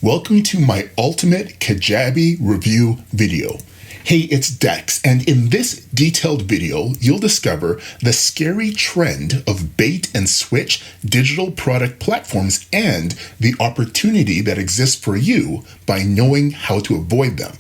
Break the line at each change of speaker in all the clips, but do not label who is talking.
Welcome to my ultimate Kajabi review video. Hey, it's Dexx, and in this detailed video, you'll discover the scary trend of bait and switch digital product platforms and the opportunity that exists for you by knowing how to avoid them.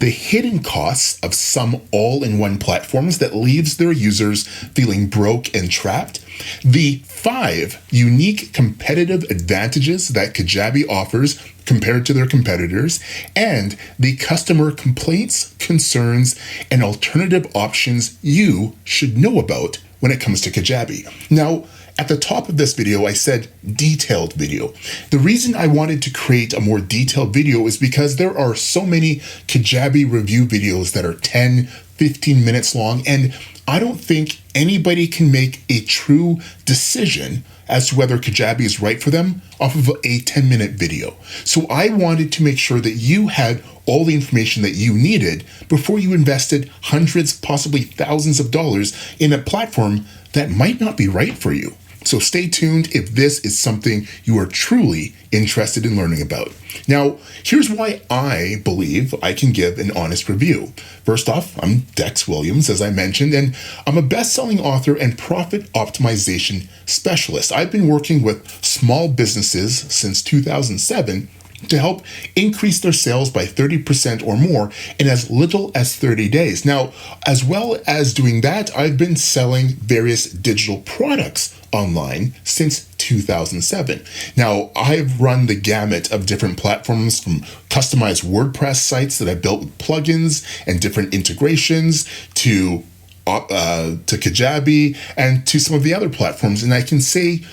The hidden costs of some all-in-one platforms that leaves their users feeling broke and trapped. The 5 unique competitive advantages that Kajabi offers compared to their competitors, and the customer complaints, concerns, and alternative options you should know about when it comes to Kajabi. Now, at the top of this video, I said detailed video. The reason I wanted to create a more detailed video is because there are so many Kajabi review videos that are 10, 15 minutes long, and I don't think anybody can make a true decision as to whether Kajabi is right for them off of a 10-minute video. So I wanted to make sure that you had all the information that you needed before you invested hundreds, possibly thousands of dollars in a platform that might not be right for you. So stay tuned if this is something you are truly interested in learning about. Now, here's why I believe I can give an honest review. First off, I'm Dexx Williams, as I mentioned, and I'm a best-selling author and profit optimization specialist. I've been working with small businesses since 2007 to help increase their sales by 30% or more in as little as 30 days. Now, as well as doing that, I've been selling various digital products online since 2007. Now, I've run the gamut of different platforms, from customized WordPress sites that I built with plugins and different integrations to Kajabi and to some of the other platforms. And I can say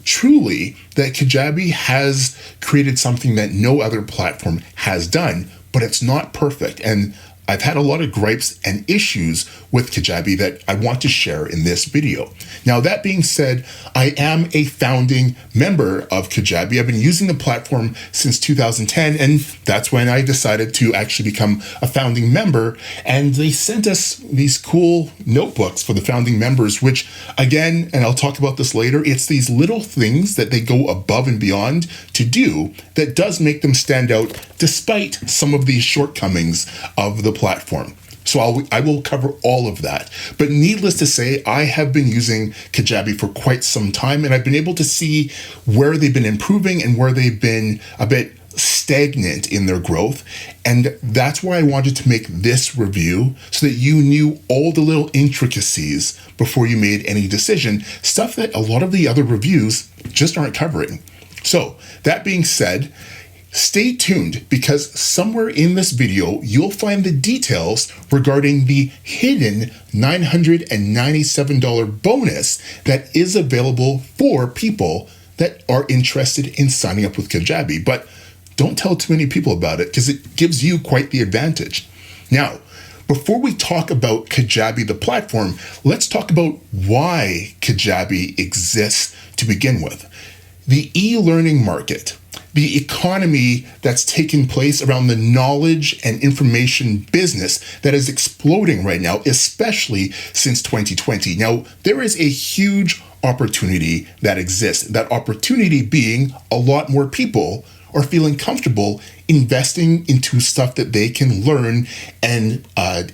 truly that Kajabi has created something that no other platform has done, but it's not perfect. And I've had a lot of gripes and issues with Kajabi that I want to share in this video. Now, that being said, I am a founding member of Kajabi. I've been using the platform since 2010, and that's when I decided to actually become a founding member. And they sent us these cool notebooks for the founding members, which, again, and I'll talk about this later, it's these little things that they go above and beyond to do that does make them stand out despite some of these shortcomings of the platform. So I will cover all of that. But needless to say, I have been using Kajabi for quite some time, and I've been able to see where they've been improving and where they've been a bit stagnant in their growth. And that's why I wanted to make this review, so that you knew all the little intricacies before you made any decision, stuff that a lot of the other reviews just aren't covering. So that being said, stay tuned, because somewhere in this video, you'll find the details regarding the hidden $997 bonus that is available for people that are interested in signing up with Kajabi. But don't tell too many people about it, because it gives you quite the advantage. Now, before we talk about Kajabi, the platform, let's talk about why Kajabi exists to begin with. The e-learning market, the economy that's taken place around the knowledge and information business that is exploding right now, especially since 2020. Now, there is a huge opportunity that exists. That opportunity being a lot more people are feeling comfortable investing into stuff that they can learn and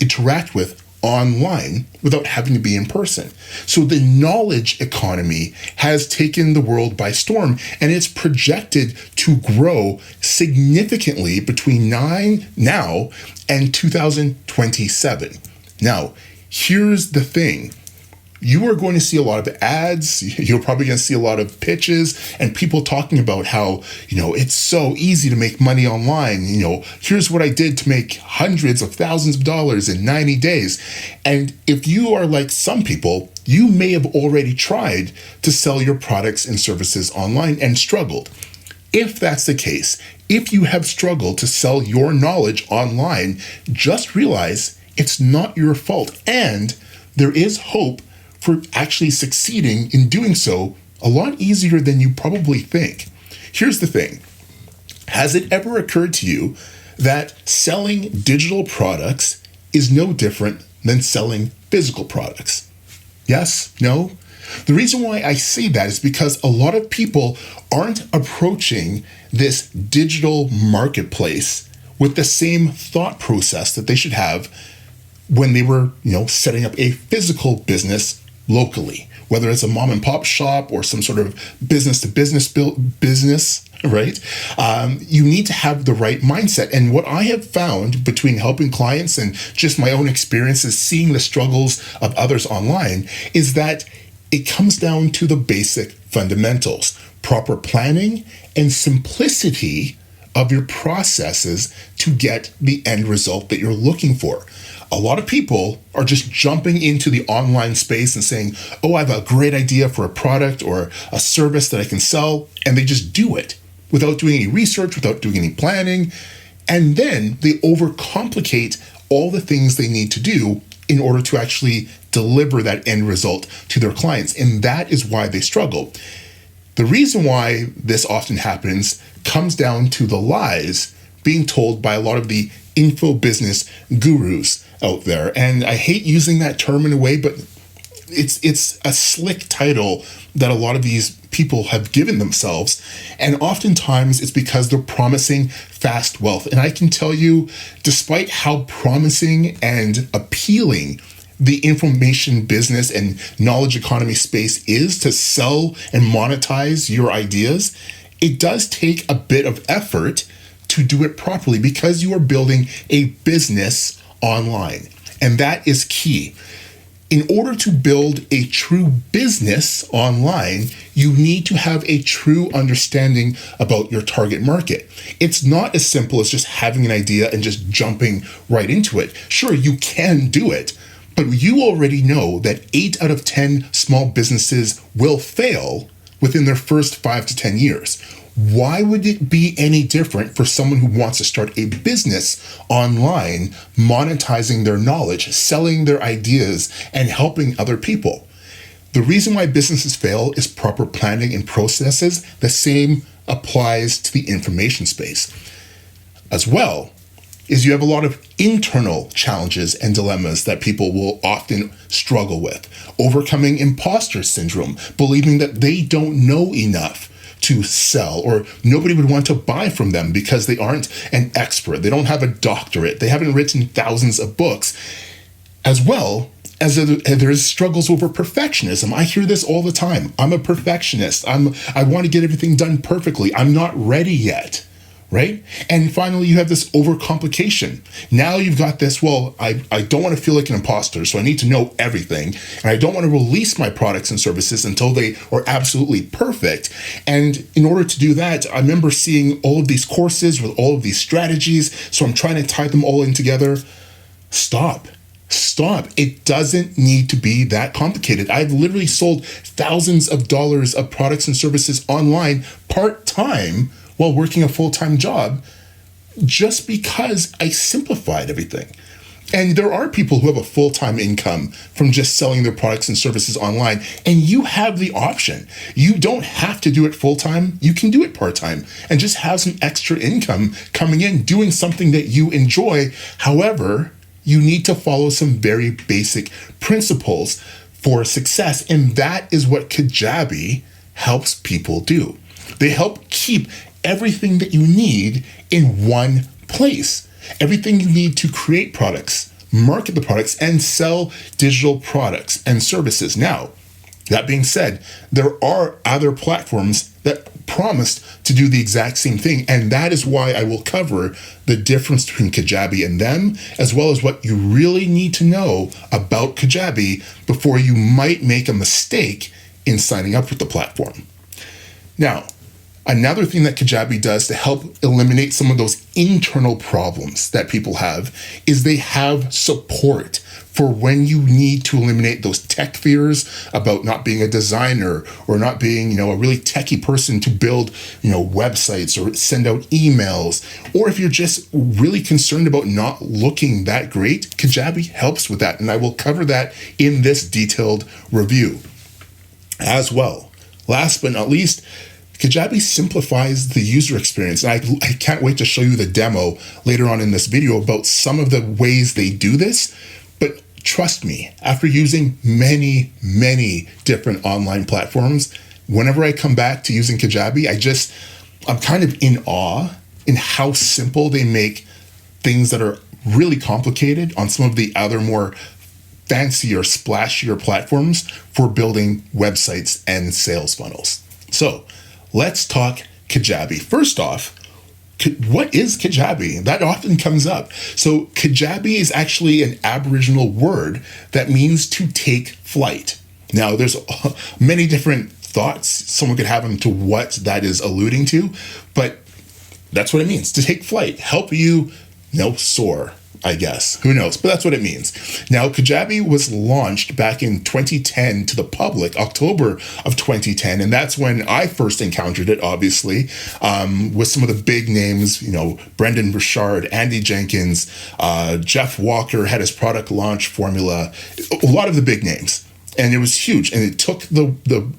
interact with online without having to be in person. So the knowledge economy has taken the world by storm, and it's projected to grow significantly between now and 2027. Now, here's the thing. You are going to see a lot of ads. You're probably going to see a lot of pitches and people talking about how, it's so easy to make money online. Here's what I did to make hundreds of thousands of dollars in 90 days. And if you are like some people, you may have already tried to sell your products and services online and struggled. If that's the case, if you have struggled to sell your knowledge online, just realize it's not your fault. And there is hope for actually succeeding in doing so a lot easier than you probably think. Here's the thing. Has it ever occurred to you that selling digital products is no different than selling physical products? Yes? No? The reason why I say that is because a lot of people aren't approaching this digital marketplace with the same thought process that they should have when they were, setting up a physical business locally, whether it's a mom and pop shop or some sort of business to business business, right? You need to have the right mindset. And what I have found between helping clients and just my own experiences, seeing the struggles of others online, is that it comes down to the basic fundamentals: proper planning and simplicity of your processes to get the end result that you're looking for. A lot of people are just jumping into the online space and saying, oh, I have a great idea for a product or a service that I can sell, and they just do it without doing any research, without doing any planning, and then they overcomplicate all the things they need to do in order to actually deliver that end result to their clients, and that is why they struggle. The reason why this often happens comes down to the lies being told by a lot of the info business gurus out there. And I hate using that term in a way, but it's a slick title that a lot of these people have given themselves. And oftentimes it's because they're promising fast wealth. And I can tell you, despite how promising and appealing the information business and knowledge economy space is to sell and monetize your ideas, it does take a bit of effort to do it properly because you are building a business online. And that is key. In order to build a true business online, you need to have a true understanding about your target market. It's not as simple as just having an idea and just jumping right into it. Sure, you can do it, but you already know that 8 out of 10 small businesses will fail within their first 5 to 10 years. Why would it be any different for someone who wants to start a business online, monetizing their knowledge, selling their ideas, and helping other people? The reason why businesses fail is proper planning and processes. The same applies to the information space. As well, is you have a lot of internal challenges and dilemmas that people will often struggle with. Overcoming imposter syndrome, believing that they don't know enough to sell, or nobody would want to buy from them because they aren't an expert. They don't have a doctorate. They haven't written thousands of books. As well as there's struggles over perfectionism. I hear this all the time. I'm a perfectionist. I want to get everything done perfectly. I'm not ready yet. Right? And finally, you have this overcomplication. Now you've got this, I don't want to feel like an imposter, so I need to know everything. And I don't want to release my products and services until they are absolutely perfect. And in order to do that, I remember seeing all of these courses with all of these strategies. So I'm trying to tie them all in together. Stop. It doesn't need to be that complicated. I've literally sold thousands of dollars of products and services online part-time while working a full-time job, just because I simplified everything. And there are people who have a full-time income from just selling their products and services online, and you have the option. You don't have to do it full-time. You can do it part-time and just have some extra income coming in, doing something that you enjoy. However, you need to follow some very basic principles for success, and that is what Kajabi helps people do. They help keep everything that you need in one place. Everything you need to create products, market the products, and sell digital products and services. Now, that being said, there are other platforms that promised to do the exact same thing, and that is why I will cover the difference between Kajabi and them, as well as what you really need to know about Kajabi before you might make a mistake in signing up with the platform. Now, another thing that Kajabi does to help eliminate some of those internal problems that people have is they have support for when you need to eliminate those tech fears about not being a designer or not being, a really techie person to build, websites or send out emails. Or if you're just really concerned about not looking that great, Kajabi helps with that. And I will cover that in this detailed review as well. Last but not least, Kajabi simplifies the user experience. And I can't wait to show you the demo later on in this video about some of the ways they do this. But trust me, after using many, many different online platforms, whenever I come back to using Kajabi, I'm kind of in awe in how simple they make things that are really complicated on some of the other more fancier, splashier platforms for building websites and sales funnels. So let's talk Kajabi. First off, what is Kajabi? That often comes up. So Kajabi is actually an Aboriginal word that means to take flight. Now, there's many different thoughts someone could have into what that is alluding to, but that's what it means, to take flight, help you, soar, I guess. Who knows? But that's what it means. Now, Kajabi was launched back in 2010 to the public, October of 2010. And that's when I first encountered it, obviously, with some of the big names, Brendan Burchard, Andy Jenkins, Jeff Walker had his product launch formula, a lot of the big names. And it was huge. And it took the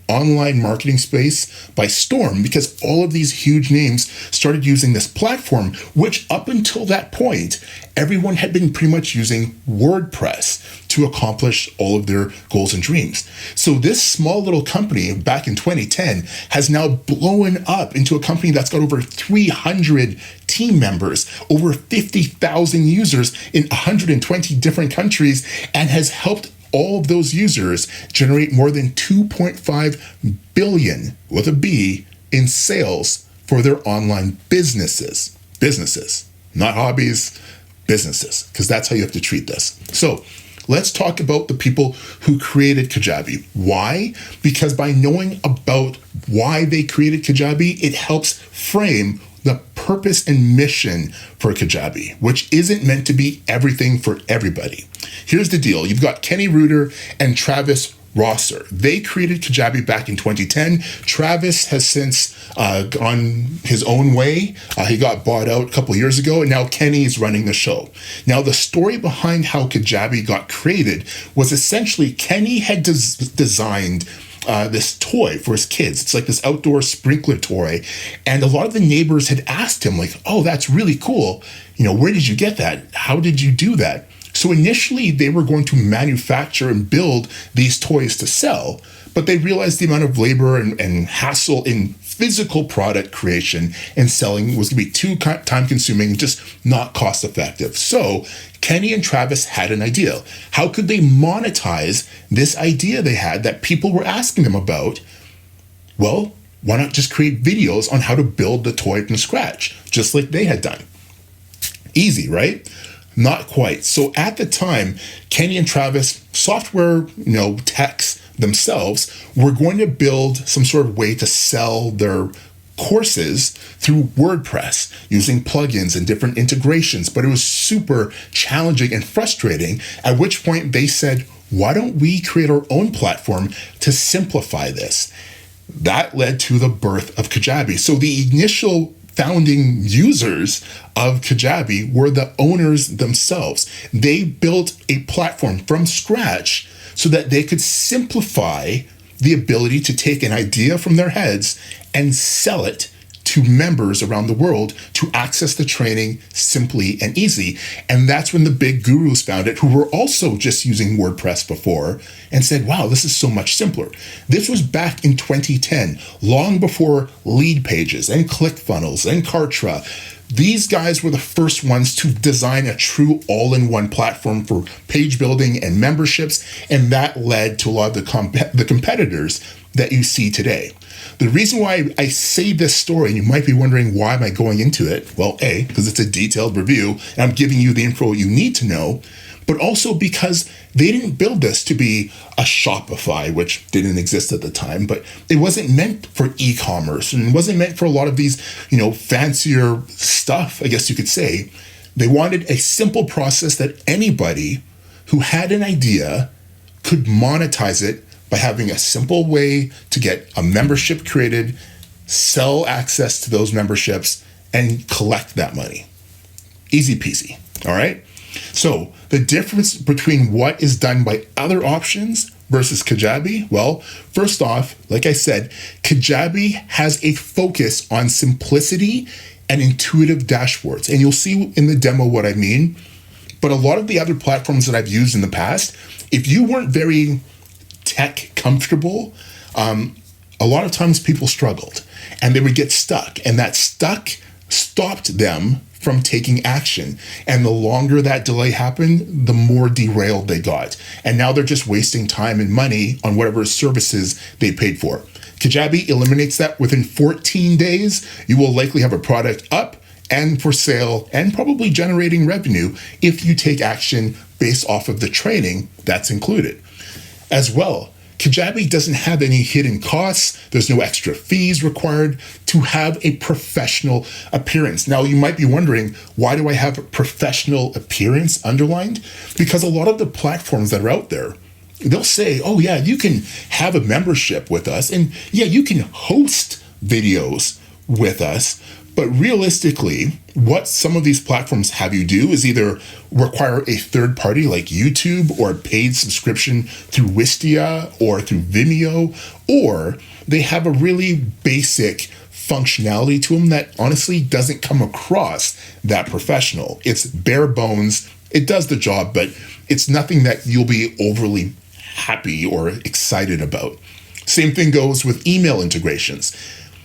online marketing space by storm because all of these huge names started using this platform, which up until that point, everyone had been pretty much using WordPress to accomplish all of their goals and dreams. So this small little company back in 2010 has now blown up into a company that's got over 300 team members, over 50,000 users in 120 different countries, and has helped all of those users generate more than 2.5 billion with a B in sales for their online businesses. Businesses, not hobbies, businesses, because that's how you have to treat this. So let's talk about the people who created Kajabi. Why? Because by knowing about why they created Kajabi, it helps frame the purpose and mission for Kajabi, which isn't meant to be everything for everybody. Here's the deal. You've got Kenny Reuter and Travis Rosser. They created Kajabi back in 2010. Travis has since gone his own way. He got bought out a couple of years ago, and now Kenny is running the show. Now, the story behind how Kajabi got created was essentially Kenny had designed this toy for his kids. It's like this outdoor sprinkler toy. And a lot of the neighbors had asked him, like, oh, that's really cool. Where did you get that? How did you do that? So initially, they were going to manufacture and build these toys to sell, but they realized the amount of labor and hassle in physical product creation and selling was going to be too time-consuming and just not cost-effective. So Kenny and Travis had an idea. How could they monetize this idea they had that people were asking them about? Well, why not just create videos on how to build the toy from scratch, just like they had done? Easy, right? Not quite. So at the time, Kenny and Travis, software, techs themselves, were going to build some sort of way to sell their courses through WordPress using plugins and different integrations, but it was super challenging and frustrating, at which point they said, why don't we create our own platform to simplify this? That led to the birth of Kajabi. So the initial founding users of Kajabi were the owners themselves. They built a platform from scratch so that they could simplify the ability to take an idea from their heads and sell it to members around the world to access the training simply and easy. And that's when the big gurus found it, who were also just using WordPress before, and said, wow, this is so much simpler. This was back in 2010, long before lead pages and ClickFunnels and Kartra. These guys were the first ones to design a true all-in-one platform for page building and memberships, and that led to a lot of the competitors that you see today. The reason why I say this story, and you might be wondering why am I going into it? Well, A, because it's a detailed review, and I'm giving you the info you need to know, but also because they didn't build this to be a Shopify, which didn't exist at the time, but it wasn't meant for e-commerce, and it wasn't meant for a lot of these, fancier stuff, I guess you could say. They wanted a simple process that anybody who had an idea could monetize it by having a simple way to get a membership created, sell access to those memberships, and collect that money. Easy peasy, all right? So the difference between what is done by other options versus Kajabi, well, first off, like I said, Kajabi has a focus on simplicity and intuitive dashboards. And you'll see in the demo what I mean. But a lot of the other platforms that I've used in the past, if you weren't very tech comfortable, a lot of times people struggled and they would get stuck, and that stuck stopped them from taking action. And the longer that delay happened, the more derailed they got. And now they're just wasting time and money on whatever services they paid for. Kajabi eliminates that. Within 14 days, you will likely have a product up and for sale and probably generating revenue if you take action based off of the training that's included. As well, Kajabi doesn't have any hidden costs. There's no extra fees required to have a professional appearance. Now, you might be wondering, why do I have a professional appearance underlined? Because a lot of the platforms that are out there, they'll say, oh yeah, you can have a membership with us, and yeah, you can host videos with us. But realistically, what some of these platforms have you do is either require a third party like YouTube or a paid subscription through Wistia or through Vimeo, or they have a really basic functionality to them that honestly doesn't come across that professional. It's bare bones. It does the job, but it's nothing that you'll be overly happy or excited about. Same thing goes with email integrations.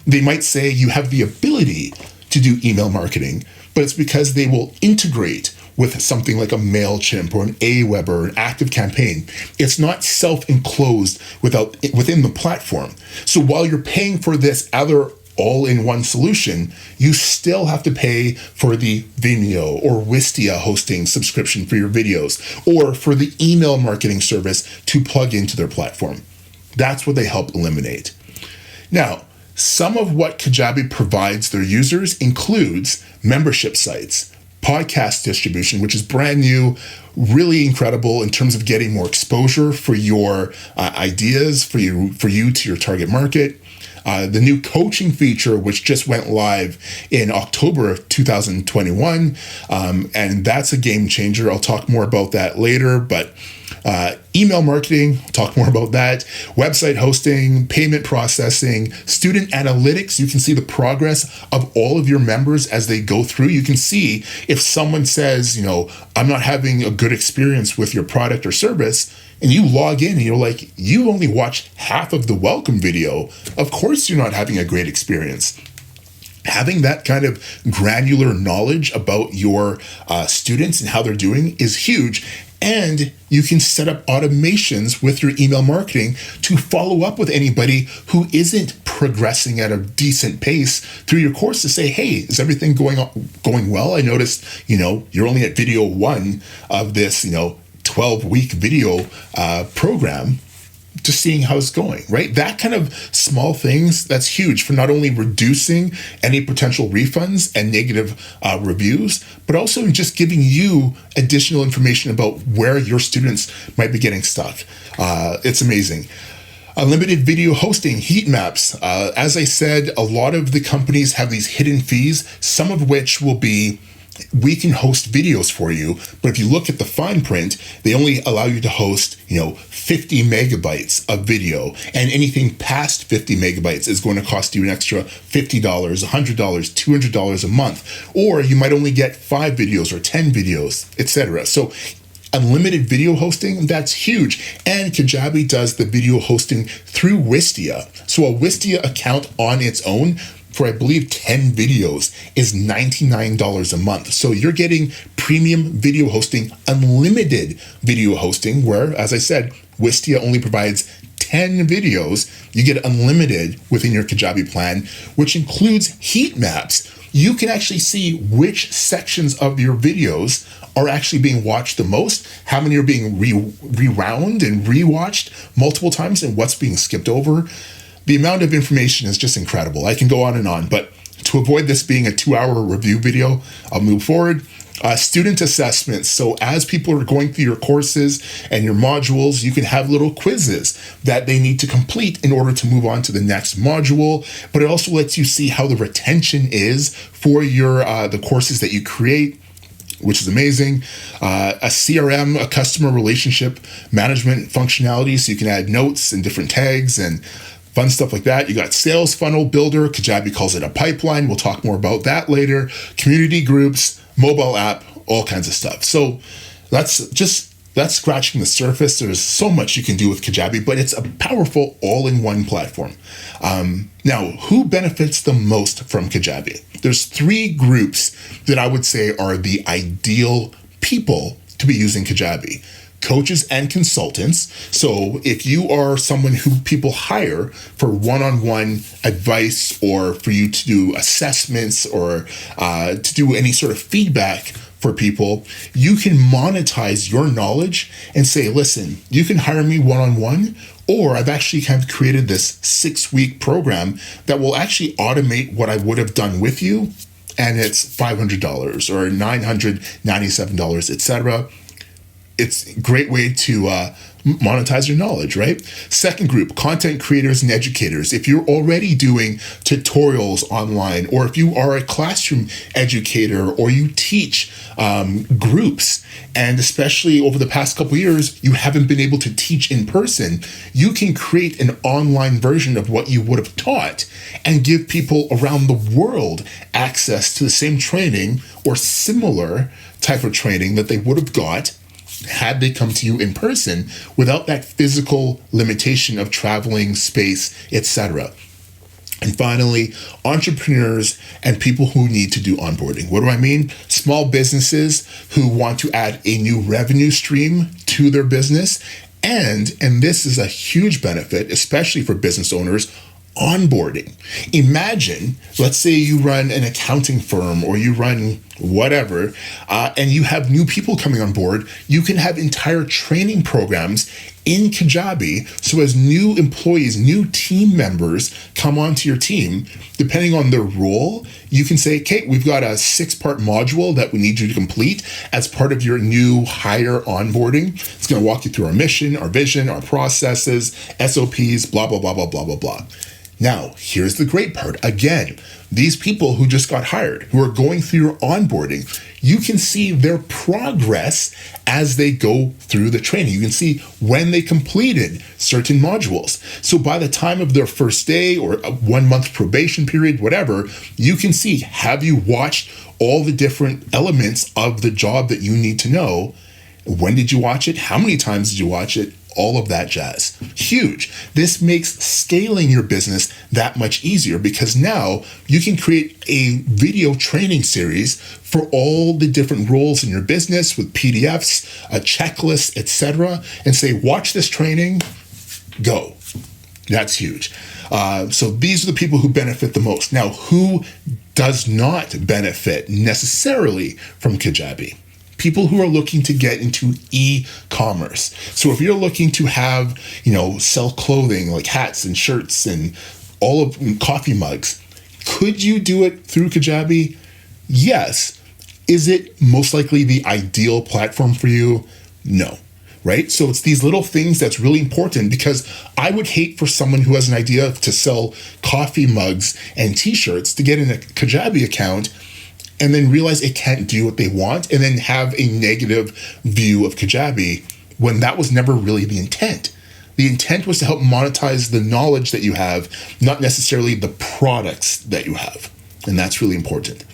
They might say you have the ability to do email marketing, but it's because they will integrate with something like a MailChimp or an Aweber or an ActiveCampaign. It's not self-enclosed within the platform. So while you're paying for this other all-in-one solution, you still have to pay for the Vimeo or Wistia hosting subscription for your videos, or for the email marketing service to plug into their platform. That's what they help eliminate. Now, some of what Kajabi provides their users includes membership sites, podcast distribution, which is brand new, really incredible in terms of getting more exposure for your ideas, for you to your target market. The new coaching feature, which just went live in October of 2021, and that's a game changer. I'll talk more about that later, but email marketing, talk more about that. Website hosting, payment processing, student analytics. You can see the progress of all of your members as they go through. You can see if someone says, I'm not having a good experience with your product or service, and you log in and you're like, you only watched half of the welcome video. Of course you're not having a great experience. Having that kind of granular knowledge about your students and how they're doing is huge. And you can set up automations with your email marketing to follow up with anybody who isn't progressing at a decent pace through your course to say, hey, is everything going well? I noticed, you're only at video 1 of this, 12-week video program. Just seeing how it's going, right? That kind of small things, that's huge for not only reducing any potential refunds and negative reviews, but also just giving you additional information about where your students might be getting stuck. It's amazing. Unlimited video hosting, heat maps. As I said, a lot of the companies have these hidden fees, some of which will be, we can host videos for you, but if you look at the fine print, they only allow you to host, 50 megabytes of video, and anything past 50 megabytes is going to cost you an extra $50, $100, $200 a month, or you might only get 5 videos or 10 videos, etc. So unlimited video hosting, that's huge. And Kajabi does the video hosting through Wistia. So a Wistia account on its own for, I believe, 10 videos is $99 a month. So you're getting premium video hosting, unlimited video hosting, where, as I said, Wistia only provides 10 videos. You get unlimited within your Kajabi plan, which includes heat maps. You can actually see which sections of your videos are actually being watched the most, how many are being rewound and rewatched multiple times, and what's being skipped over. The amount of information is just incredible. I can go on, but to avoid this being a 2-hour review video, I'll move forward. Student assessments. So as people are going through your courses and your modules, you can have little quizzes that they need to complete in order to move on to the next module. But it also lets you see how the retention is for your the courses that you create, which is amazing. A CRM, a customer relationship management functionality, so you can add notes and different tags and fun stuff like that. You got sales funnel builder. Kajabi calls it a pipeline. We'll talk more about that later. Community groups, mobile app, all kinds of stuff. So that's scratching the surface. There's so much you can do with Kajabi, but it's a powerful all-in-one platform. Now, who benefits the most from Kajabi? There's three groups that I would say are the ideal people to be using Kajabi. Coaches and consultants. So if you are someone who people hire for one-on-one advice or for you to do assessments or to do any sort of feedback for people, you can monetize your knowledge and say, listen, you can hire me one-on-one, or I've actually kind of created this 6-week program that will actually automate what I would have done with you. And it's $500 or $997, etc. It's a great way to monetize your knowledge, right? Second group, content creators and educators. If you're already doing tutorials online, or if you are a classroom educator, or you teach groups, and especially over the past couple of years, you haven't been able to teach in person, you can create an online version of what you would have taught and give people around the world access to the same training or similar type of training that they would have got had they come to you in person without that physical limitation of traveling, space, etc. And finally, entrepreneurs and people who need to do onboarding. What do I mean? Small businesses who want to add a new revenue stream to their business. And this is a huge benefit, especially for business owners, onboarding. Imagine, let's say you run an accounting firm or you run whatever, and you have new people coming on board. You can have entire training programs in Kajabi. So as new employees, new team members come onto your team, depending on their role, you can say, okay, we've got a 6-part module that we need you to complete as part of your new hire onboarding. It's going to walk you through our mission, our vision, our processes, SOPs, blah, blah, blah, blah, blah, blah, blah. Now, here's the great part. Again, these people who just got hired, who are going through your onboarding, you can see their progress as they go through the training. You can see when they completed certain modules. So by the time of their first day or a 1-month probation period, whatever, you can see, have you watched all the different elements of the job that you need to know? When did you watch it? How many times did you watch it? All of that jazz. Huge. This makes scaling your business that much easier because now you can create a video training series for all the different roles in your business with PDFs, a checklist, etc., and say, watch this training, go. That's huge. So these are the people who benefit the most. Now, who does not benefit necessarily from Kajabi? People who are looking to get into e-commerce. So if you're looking to have, sell clothing like hats and shirts and all of coffee mugs, could you do it through Kajabi? Yes. Is it most likely the ideal platform for you? No. Right? So it's these little things that's really important because I would hate for someone who has an idea to sell coffee mugs and t-shirts to get in a Kajabi account and then realize it can't do what they want, and then have a negative view of Kajabi when that was never really the intent. The intent was to help monetize the knowledge that you have, not necessarily the products that you have. And that's really important.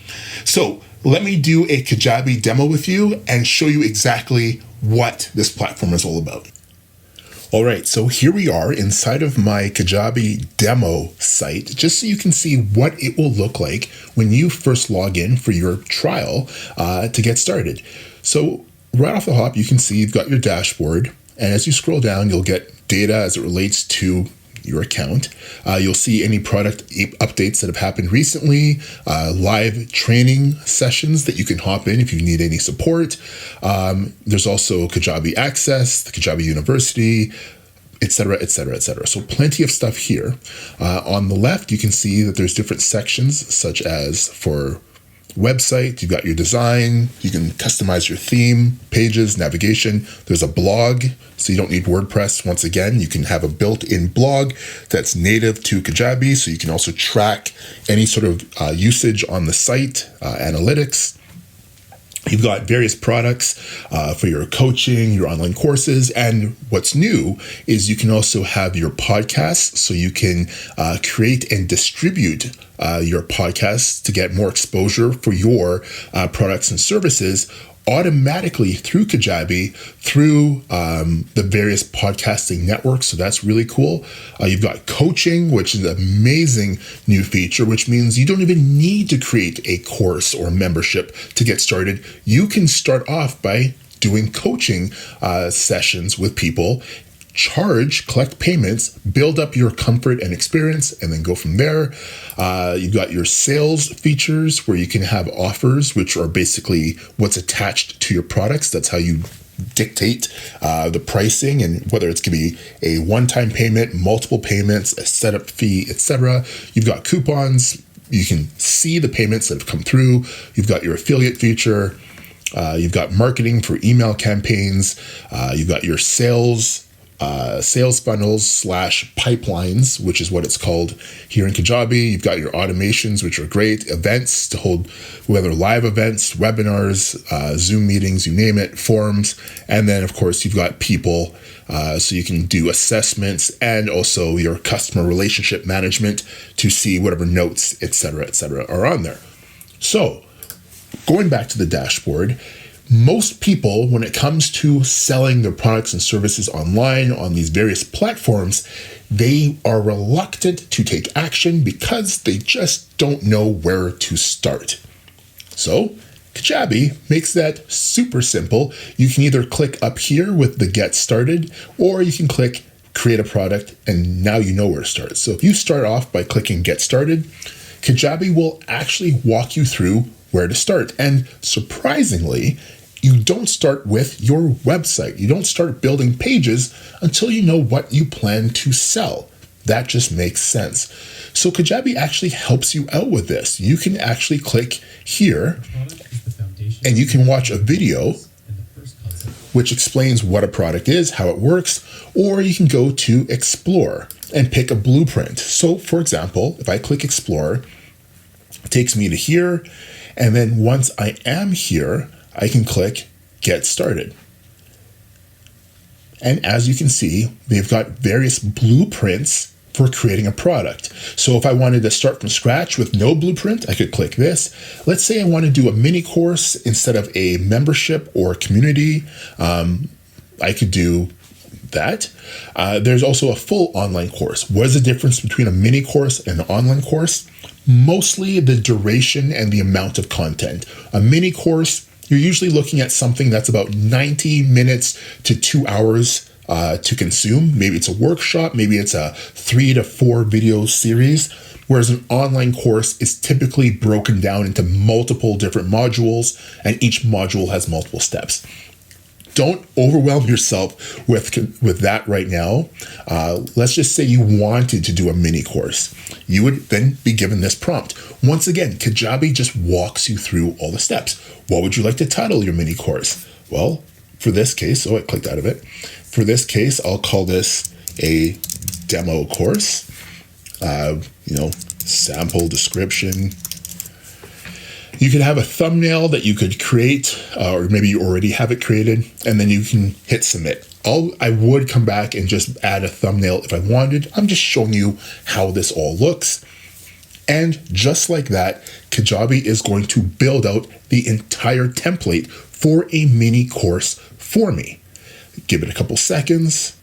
So let me do a Kajabi demo with you and show you exactly what this platform is all about. All right, so here we are inside of my Kajabi demo site, just so you can see what it will look like when you first log in for your trial to get started. So right off the hop, you can see you've got your dashboard, and as you scroll down, you'll get data as it relates to your account. You'll see any product updates that have happened recently, live training sessions that you can hop in if you need any support. There's also Kajabi Access, the Kajabi University, etc., etc., etc. So plenty of stuff here. On the left, you can see that there's different sections, such as for website, you've got your design, you can customize your theme, pages, navigation. There's a blog, so you don't need WordPress. Once again, you can have a built-in blog that's native to Kajabi, so you can also track any sort of usage on the site, analytics. You've got various products for your coaching, your online courses, and what's new is you can also have your podcasts, so you can create and distribute your podcasts to get more exposure for your products and services automatically through Kajabi, through the various podcasting networks. So that's really cool. You've got coaching, which is an amazing new feature, which means you don't even need to create a course or membership to get started. You can start off by doing coaching sessions with people, collect payments, build up your comfort and experience, and then go from there. You've got your sales features where you can have offers, which are basically what's attached to your products. That's how you dictate the pricing and whether it's going to be a one-time payment, multiple payments, a setup fee, etc. You've got coupons. You can see the payments that have come through. You've got your affiliate feature. You've got marketing for email campaigns. You've got your sales funnels / pipelines, which is what it's called here in Kajabi. You've got your automations, which are great, events to hold, whether live events, webinars, Zoom meetings, you name it, forums. And then, of course, you've got people, so you can do assessments and also your customer relationship management to see whatever notes, etc., are on there. So going back to the dashboard, most people, when it comes to selling their products and services online on these various platforms, they are reluctant to take action because they just don't know where to start. So Kajabi makes that super simple. You can either click up here with the Get Started, or you can click Create a Product, and now you know where to start. So if you start off by clicking Get Started, Kajabi will actually walk you through where to start. And surprisingly, you don't start with your website. You don't start building pages until you know what you plan to sell. That just makes sense. So Kajabi actually helps you out with this. You can actually click here and you can watch a video which explains what a product is, how it works, or you can go to Explore and pick a blueprint. So for example, if I click Explore, it takes me to here. And then once I am here, I can click Get Started. And as you can see, they've got various blueprints for creating a product. So if I wanted to start from scratch with no blueprint, I could click this. Let's say I want to do a mini course instead of a membership or community. I could do that. There's also a full online course. What is the difference between a mini course and an online course? Mostly the duration and the amount of content. A mini course, you're usually looking at something that's about 90 minutes to 2 hours to consume. Maybe it's a workshop, maybe it's a 3 to 4 video series, whereas an online course is typically broken down into multiple different modules, and each module has multiple steps. Don't overwhelm yourself with that right now. Let's just say you wanted to do a mini course. You would then be given this prompt. Once again, Kajabi just walks you through all the steps. What would you like to title your mini course? Well, for this case, I clicked out of it. For this case, I'll call this a demo course. Sample description. You could have a thumbnail that you could create, or maybe you already have it created, and then you can hit submit. I would come back and just add a thumbnail if I wanted. I'm just showing you how this all looks. And just like that, Kajabi is going to build out the entire template for a mini course for me. Give it a couple seconds.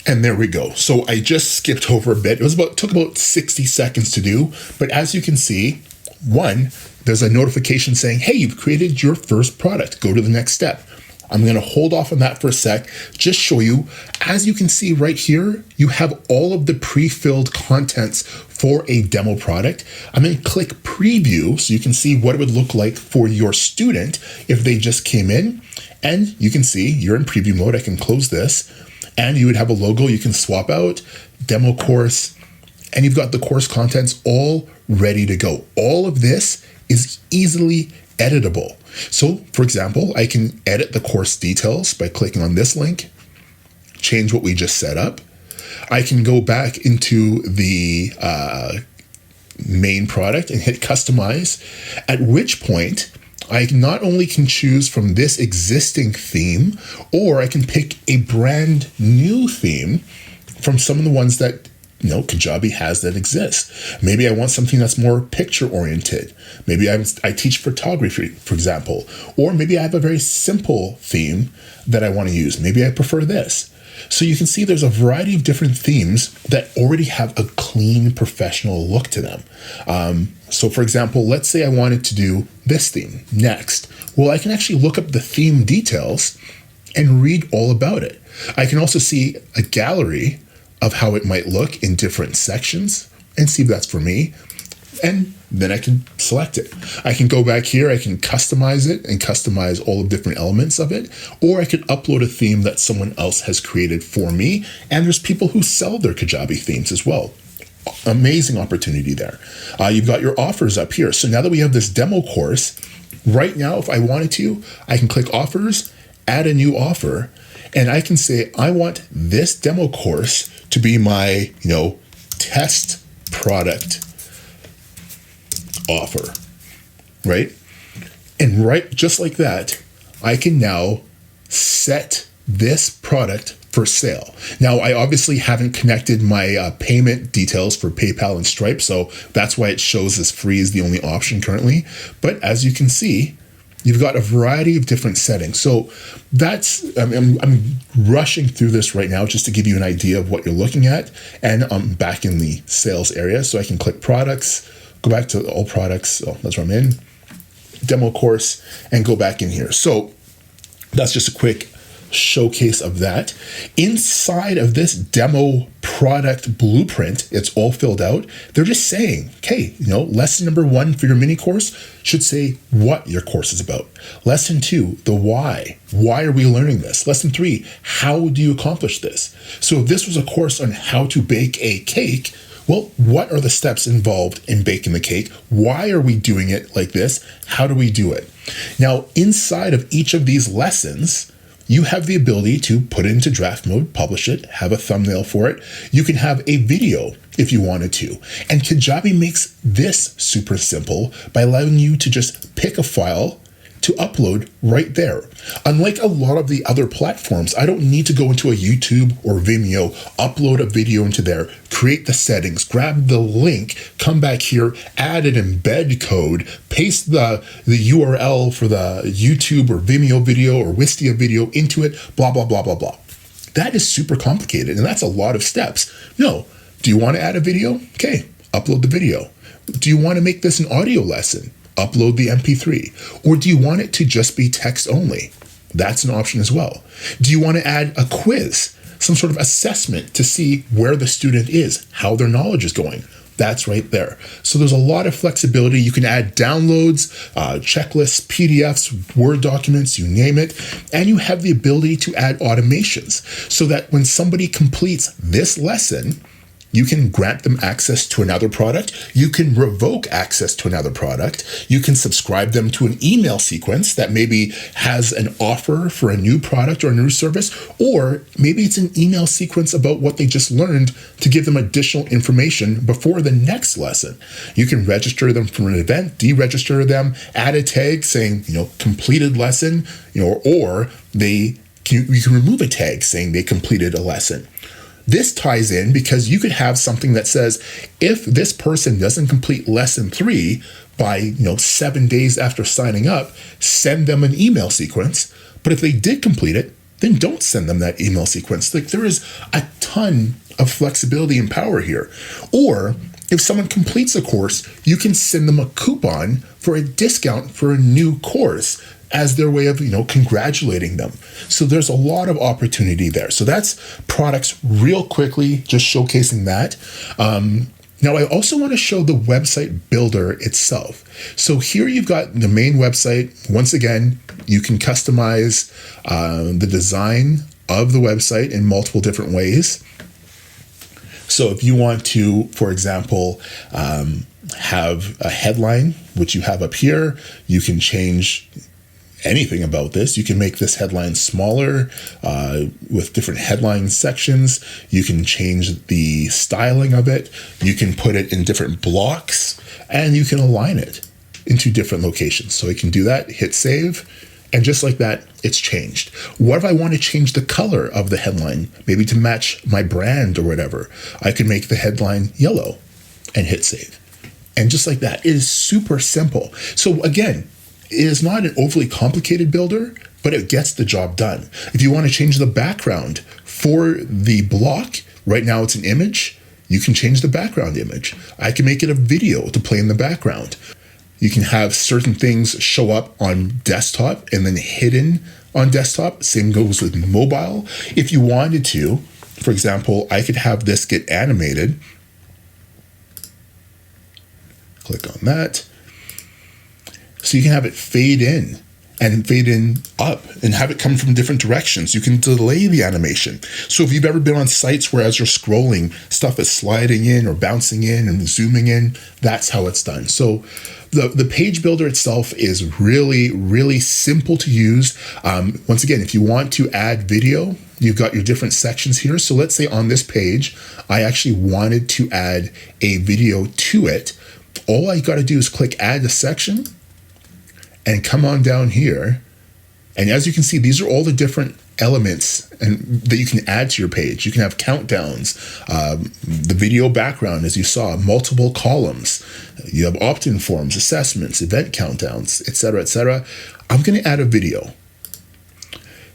And there we go. So I just skipped over a bit. It took about 60 seconds to do. But as you can see, there's a notification saying, hey, you've created your first product. Go to the next step. I'm going to hold off on that for a sec, just show you. As you can see right here, you have all of the pre-filled contents for a demo product. I'm going to click preview so you can see what it would look like for your student if they just came in. And you can see you're in preview mode. I can close this. And you would have a logo you can swap out, demo course, and you've got the course contents all ready to go. All of this is easily editable. So, for example, I can edit the course details by clicking on this link, change what we just set up. I can go back into the main product and hit customize, at which point I not only can choose from this existing theme, or I can pick a brand new theme from some of the ones that Kajabi has that exists. Maybe I want something that's more picture oriented. Maybe I teach photography, for example, or maybe I have a very simple theme that I want to use. Maybe I prefer this. So you can see there's a variety of different themes that already have a clean, professional look to them. So for example, let's say I wanted to do this theme next. Well, I can actually look up the theme details and read all about it. I can also see a gallery of how it might look in different sections and see if that's for me. And then I can select it. I can go back here, I can customize it and customize all the different elements of it, or I can upload a theme that someone else has created for me. And there's people who sell their Kajabi themes as well. Amazing opportunity there. You've got your offers up here. So now that we have this demo course, right now, if I wanted to, I can click offers, add a new offer, and I can say, I want this demo course to be my, test product offer, right? And right, just like that, I can now set this product for sale. Now, I obviously haven't connected my payment details for PayPal and Stripe, so that's why it shows as free is the only option currently. But as you can see, you've got a variety of different settings. So that's, I'm rushing through this right now just to give you an idea of what you're looking at. And I'm back in the sales area. So I can click products, go back to all products. So that's where I'm in, demo course, and go back in here. So that's just a quick showcase of that. Inside of this demo product blueprint, it's all filled out. They're just saying, okay, lesson number 1 for your mini course should say what your course is about. Lesson 2, the why. Why are we learning this? Lesson 3, how do you accomplish this? So if this was a course on how to bake a cake, well, what are the steps involved in baking the cake? Why are we doing it like this? How do we do it? Now, inside of each of these lessons, you have the ability to put it into draft mode, publish it, have a thumbnail for it. You can have a video if you wanted to. And Kajabi makes this super simple by allowing you to just pick a file to upload right there. Unlike a lot of the other platforms, I don't need to go into a YouTube or Vimeo, upload a video into there, create the settings, grab the link, come back here, add an embed code, paste the URL for the YouTube or Vimeo video or Wistia video into it, blah, blah, blah, blah, blah. That is super complicated, and that's a lot of steps. No. Do you want to add a video? Okay, upload the video. Do you want to make this an audio lesson? Upload the MP3. Or do you want it to just be text only? That's an option as well. Do you want to add a quiz, some sort of assessment to see where the student is, how their knowledge is going? That's right there. So there's a lot of flexibility. You can add downloads, checklists, PDFs, Word documents, you name it. And you have the ability to add automations so that when somebody completes this lesson, you can grant them access to another product. You can revoke access to another product. You can subscribe them to an email sequence that maybe has an offer for a new product or a new service, or maybe it's an email sequence about what they just learned to give them additional information before the next lesson. You can register them for an event, deregister them, add a tag saying, completed lesson, or you can remove a tag saying they completed a lesson. This ties in because you could have something that says, if this person doesn't complete lesson 3 by 7 days after signing up, send them an email sequence. But if they did complete it, then don't send them that email sequence. Like, there is a ton of flexibility and power here. Or if someone completes a course, you can send them a coupon for a discount for a new course as their way of, congratulating them. So there's a lot of opportunity there. So that's products real quickly, just showcasing that. Now, I also want to show the website builder itself. So here you've got the main website. Once again, you can customize the design of the website in multiple different ways. So if you want to, for example, have a headline, which you have up here, you can change anything about this. You can make this headline smaller with different headline sections. You can change the styling of it. You can put it in different blocks, and you can align it into different locations. So you can do that, hit save, And just like that, it's changed. What if I want to change the color of the headline, maybe to match my brand or whatever? I could make the headline yellow and hit save. And just like that, it is super simple. So again, it is not an overly complicated builder, but it gets the job done. If you want to change the background for the block, right now it's an image, you can change the background image. I can make it a video to play in the background. You can have certain things show up on desktop and then hidden on desktop. Same goes with mobile. If you wanted to, for example, I could have this get animated. Click on that. So you can have it fade in and fade in up and have it come from different directions. You can delay the animation. So if you've ever been on sites where as you're scrolling, stuff is sliding in or bouncing in and zooming in, that's how it's done. So the page builder itself is really, really simple to use. Once again, if you want to add video, you've got your different sections here. So let's say on this page, I actually wanted to add a video to it. All I got to do is click add a section and come on down here. And as you can see, these are all the different elements and that you can add to your page. You can have countdowns, the video background, as you saw, multiple columns. You have opt-in forms, assessments, event countdowns, etc., etc. I'm going to add a video.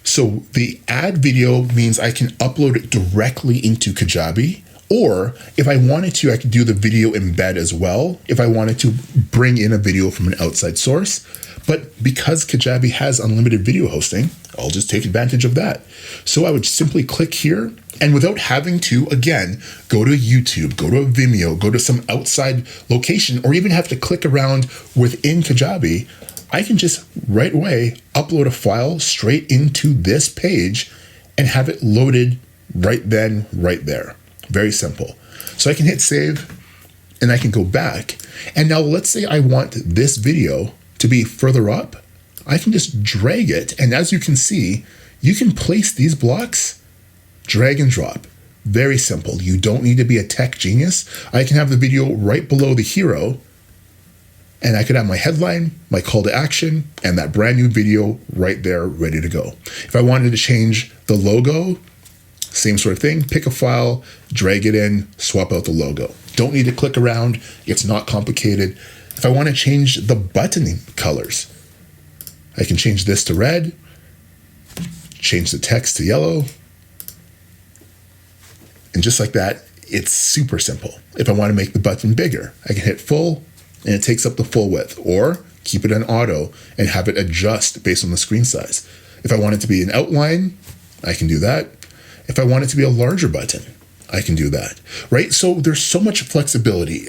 So the add video means I can upload it directly into Kajabi. Or if I wanted to, I could do the video embed as well if I wanted to bring in a video from an outside source. But because Kajabi has unlimited video hosting, I'll just take advantage of that. So I would simply click here, and without having to, again, go to YouTube, go to Vimeo, go to some outside location, or even have to click around within Kajabi, I can just right away upload a file straight into this page and have it loaded right then, right there. Very simple. So I can hit save and I can go back. And now let's say I want this video to be further up. I can just drag it. And as you can see, you can place these blocks, drag and drop. Very simple. You don't need to be a tech genius. I can have the video right below the hero, and I could have my headline, my call to action, and that brand new video right there ready to go. If I wanted to change the logo, same sort of thing, pick a file, drag it in, swap out the logo. Don't need to click around. It's not complicated. If I want to change the button colors, I can change this to red, change the text to yellow, and just like that, it's super simple. If I want to make the button bigger, I can hit full, and it takes up the full width, or keep it on auto and have it adjust based on the screen size. If I want it to be an outline, I can do that. If I want it to be a larger button, I can do that, right? So there's so much flexibility.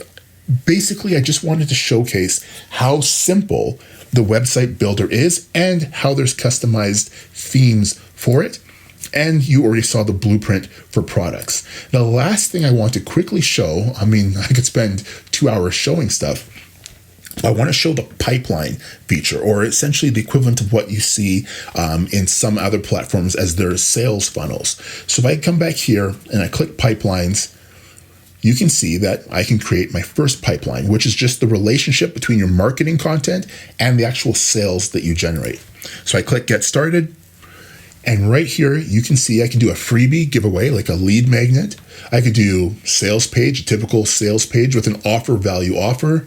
Basically, I just wanted to showcase how simple the website builder is and how there's customized themes for it. And you already saw the blueprint for products. The last thing I want to quickly show, I mean, I could spend 2 hours showing stuff. I want to show the pipeline feature, or essentially the equivalent of what you see in some other platforms as their sales funnels. So if I come back here and I click pipelines, you can see that I can create my first pipeline, which is just the relationship between your marketing content and the actual sales that you generate. So I click get started. And right here, you can see I can do a freebie giveaway, like a lead magnet. I could do sales page, a typical sales page with an offer value offer,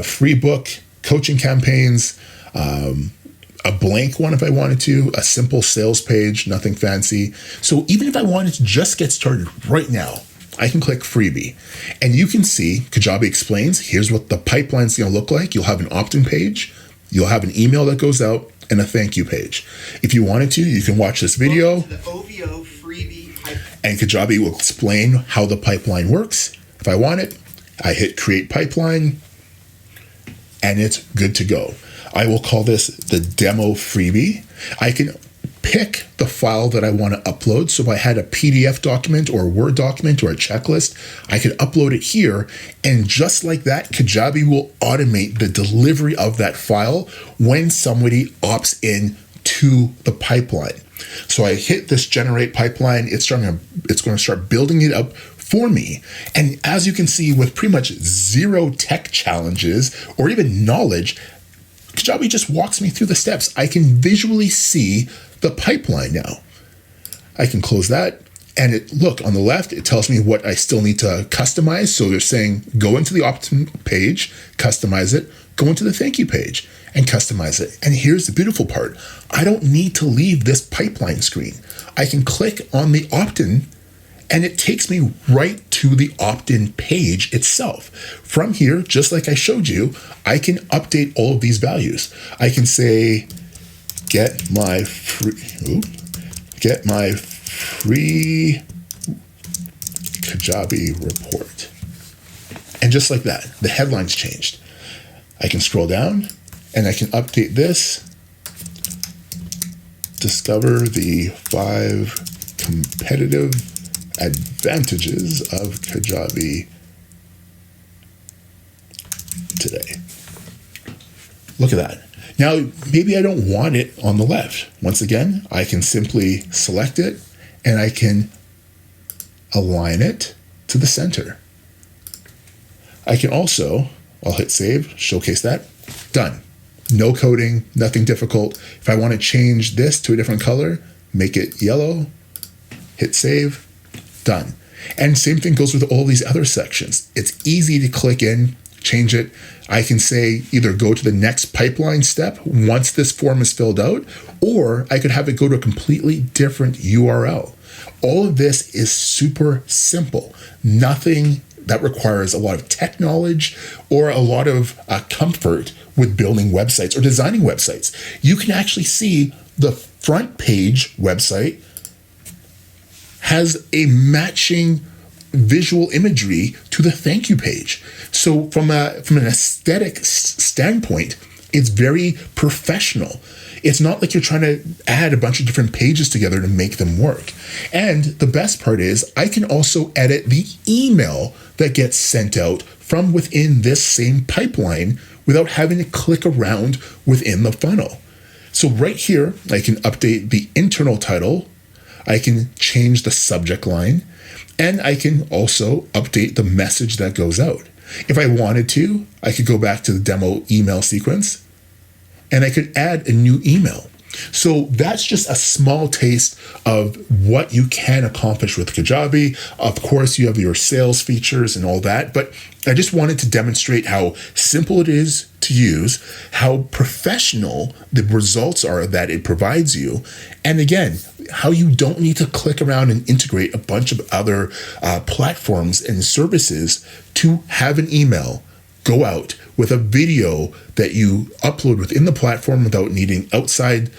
free book, coaching campaigns, a blank one if I wanted to, a simple sales page, nothing fancy. So even if I wanted to just get started right now, I can click freebie. And you can see Kajabi explains, here's what the pipeline's gonna look like. You'll have an opt-in page, you'll have an email that goes out, and a thank you page. If you wanted to, you can watch this video.
The OVO freebie pipeline.
And Kajabi will explain how the pipeline works. If I want it, I hit create pipeline, and it's good to go. I will call this the demo freebie. I can pick the file that I want to upload. So if I had a PDF document or a Word document or a checklist, I could upload it here. And just like that, Kajabi will automate the delivery of that file when somebody opts in to the pipeline. So I hit this generate pipeline. It's going to start building it up for me. And as you can see, with pretty much zero tech challenges or even knowledge, Kajabi just walks me through the steps. I can visually see the pipeline now. I can close that. And look, on the left, it tells me what I still need to customize. So they're saying, go into the opt-in page, customize it, go into the thank you page and customize it. And here's the beautiful part. I don't need to leave this pipeline screen. I can click on the opt-in and it takes me right to the opt-in page itself. From here, just like I showed you, I can update all of these values. I can say, get my free Kajabi report. And just like that, the headline's changed. I can scroll down and I can update this. Discover the 5 competitive advantages of Kajabi today. Look at that. Now, maybe I don't want it on the left. Once again, I can simply select it and I can align it to the center. I can also, I'll hit save, showcase that, done. No coding, nothing difficult. If I want to change this to a different color, make it yellow, hit save, done. And same thing goes with all these other sections. It's easy to click in, change it. I can say either go to the next pipeline step once this form is filled out, or I could have it go to a completely different URL. All of this is super simple. Nothing that requires a lot of tech knowledge or a lot of comfort with building websites or designing websites. You can actually see the front page website has a matching visual imagery to the thank you page. So from an aesthetic standpoint, it's very professional. It's not like you're trying to add a bunch of different pages together to make them work. And the best part is I can also edit the email that gets sent out from within this same pipeline without having to click around within the funnel. So right here, I can update the internal title. I can change the subject line, and I can also update the message that goes out. If I wanted to, I could go back to the demo email sequence and I could add a new email. So that's just a small taste of what you can accomplish with Kajabi. Of course, you have your sales features and all that, but I just wanted to demonstrate how simple it is to use, how professional the results are that it provides you, and again, how you don't need to click around and integrate a bunch of other platforms and services to have an email go out with a video that you upload within the platform without needing outside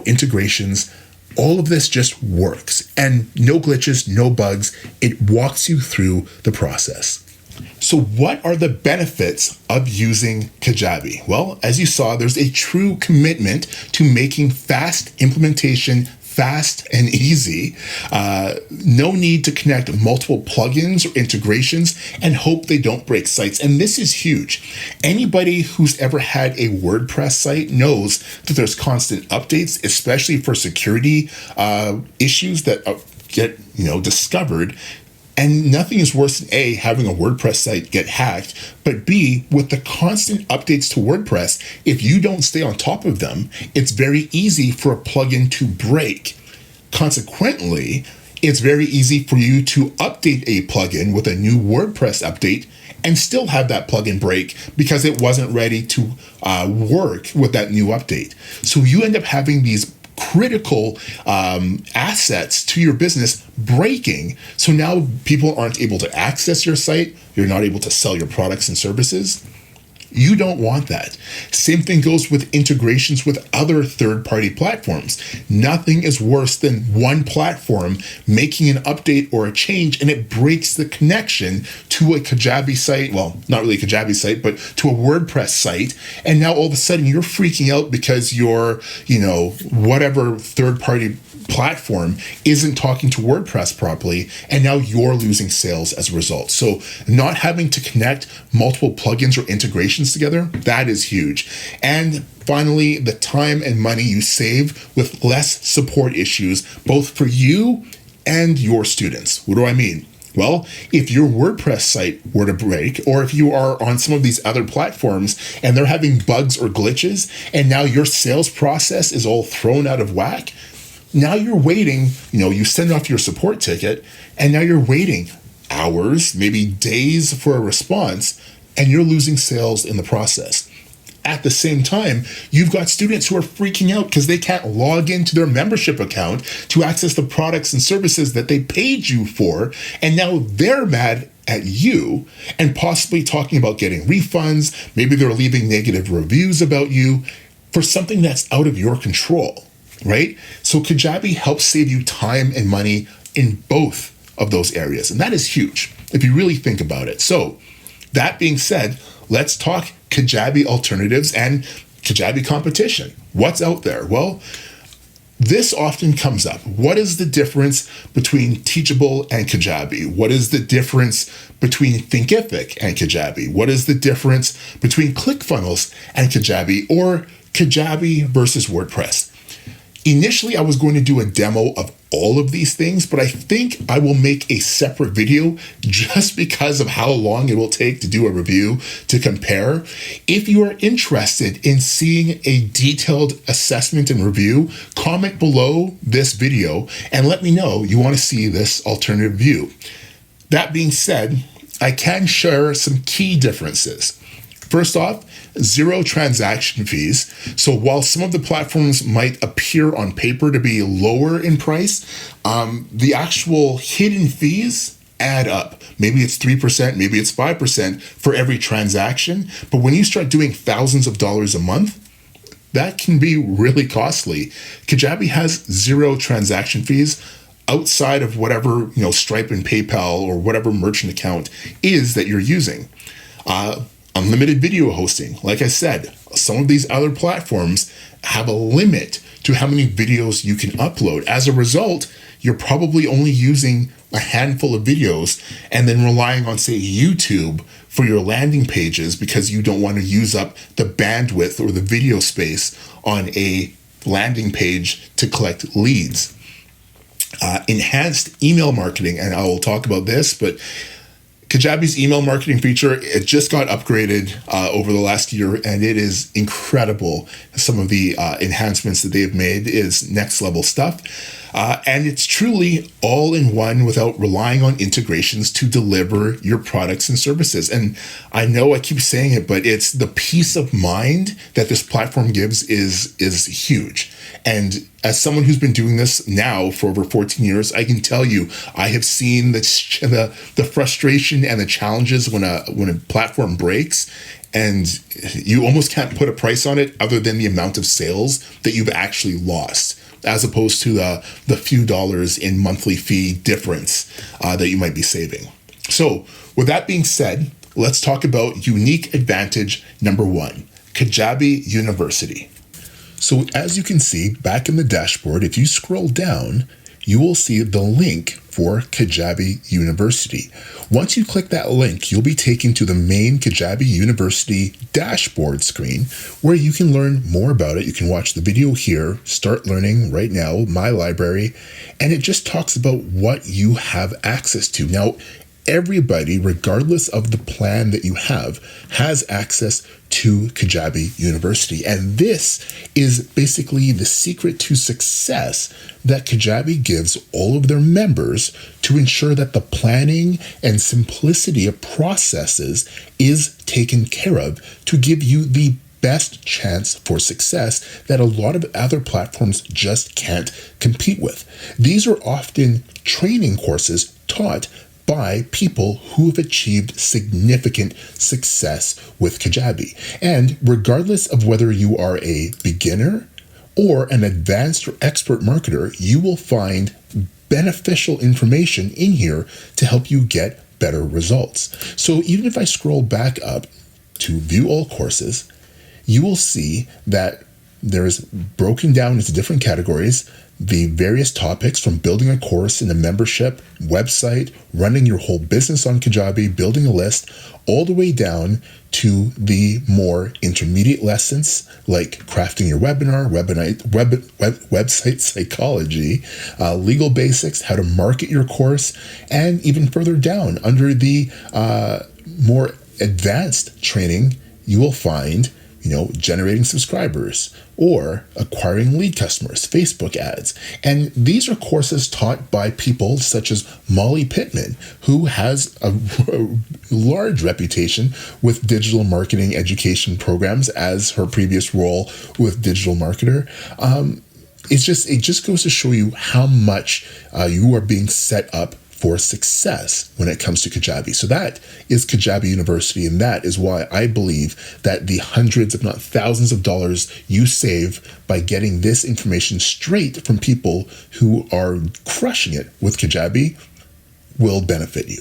integrations. All of this just works, and no glitches, no bugs. It walks you through the process. So what are the benefits of using Kajabi? Well, as you saw, there's a true commitment to making fast implementation fast and easy. No need to connect multiple plugins or integrations and hope they don't break sites. And this is huge. Anybody who's ever had a WordPress site knows that there's constant updates, especially for security issues that get discovered. And nothing is worse than A, having a WordPress site get hacked, but B, with the constant updates to WordPress, if you don't stay on top of them, it's very easy for a plugin to break. Consequently, it's very easy for you to update a plugin with a new WordPress update and still have that plugin break because it wasn't ready to work with that new update. So you end up having these critical assets to your business breaking. So now people aren't able to access your site. You're not able to sell your products and services. You don't want that. Same thing goes with integrations with other third-party platforms. Nothing is worse than one platform making an update or a change and it breaks the connection to a Kajabi site. Well, not really a Kajabi site, but to a WordPress site. And now all of a sudden you're freaking out because your, whatever third-party platform isn't talking to WordPress properly, and now you're losing sales as a result. So not having to connect multiple plugins or integrations together, that is huge. And finally, the time and money you save with less support issues, both for you and your students. What do I mean? Well, if your WordPress site were to break, or if you are on some of these other platforms and they're having bugs or glitches, and now your sales process is all thrown out of whack, now you're waiting, you send off your support ticket, and now you're waiting hours, maybe days for a response, and you're losing sales in the process. At the same time, you've got students who are freaking out because they can't log into their membership account to access the products and services that they paid you for. And now they're mad at you and possibly talking about getting refunds. Maybe they're leaving negative reviews about you for something that's out of your control, right? So Kajabi helps save you time and money in both of those areas. And that is huge if you really think about it. So that being said, let's talk Kajabi alternatives and Kajabi competition. What's out there? Well, this often comes up. What is the difference between Teachable and Kajabi? What is the difference between Thinkific and Kajabi? What is the difference between ClickFunnels and Kajabi, or Kajabi versus WordPress? Initially, I was going to do a demo of all of these things, but I think I will make a separate video just because of how long it will take to do a review to compare. If you are interested in seeing a detailed assessment and review, comment below this video and let me know you want to see this alternative view. That being said, I can share some key differences. First off, 0 transaction fees. So while some of the platforms might appear on paper to be lower in price, the actual hidden fees add up. Maybe it's 3%, maybe it's 5% for every transaction. But when you start doing thousands of dollars a month, that can be really costly. Kajabi has 0 transaction fees outside of whatever, Stripe and PayPal or whatever merchant account is that you're using. Unlimited video hosting. Like I said, some of these other platforms have a limit to how many videos you can upload. As a result, you're probably only using a handful of videos and then relying on, say, YouTube for your landing pages because you don't want to use up the bandwidth or the video space on a landing page to collect leads. Enhanced email marketing, and I will talk about this, but Kajabi's email marketing feature, it just got upgraded over the last year, and it is incredible. Some of the enhancements that they've made is next level stuff. And it's truly all in one without relying on integrations to deliver your products and services. And I know I keep saying it, but it's the peace of mind that this platform gives is huge. And as someone who's been doing this now for over 14 years, I can tell you, I have seen the frustration and the challenges when a platform breaks, and you almost can't put a price on it other than the amount of sales that you've actually lost, as opposed to the few dollars in monthly fee difference that you might be saving. So with that being said, let's talk about unique advantage number 1, Kajabi University. So as you can see back in the dashboard, if you scroll down, you will see the link for Kajabi University. Once you click that link, you'll be taken to the main Kajabi University dashboard screen where you can learn more about it. You can watch the video here, start learning right now, my library, and it just talks about what you have access to. Now, everybody, regardless of the plan that you have, has access to Kajabi University. And this is basically the secret to success that Kajabi gives all of their members to ensure that the planning and simplicity of processes is taken care of to give you the best chance for success that a lot of other platforms just can't compete with. These are often training courses taught by people who have achieved significant success with Kajabi. And regardless of whether you are a beginner or an advanced or expert marketer, you will find beneficial information in here to help you get better results. So even if I scroll back up to view all courses, you will see that there's broken down into different categories. the various topics from building a course in a membership, website, running your whole business on Kajabi, building a list, all the way down to the more intermediate lessons like crafting your webinar, website psychology, legal basics, how to market your course, and even further down under the more advanced training, you will find generating subscribers or acquiring lead customers, Facebook ads. And these are courses taught by people such as Molly Pittman, who has a large reputation with digital marketing education programs as her previous role with Digital Marketer. It just goes to show you how much you are being set up for success when it comes to Kajabi. So that is Kajabi University, and that is why I believe that the hundreds, if not thousands of dollars you save by getting this information straight from people who are crushing it with Kajabi will benefit you.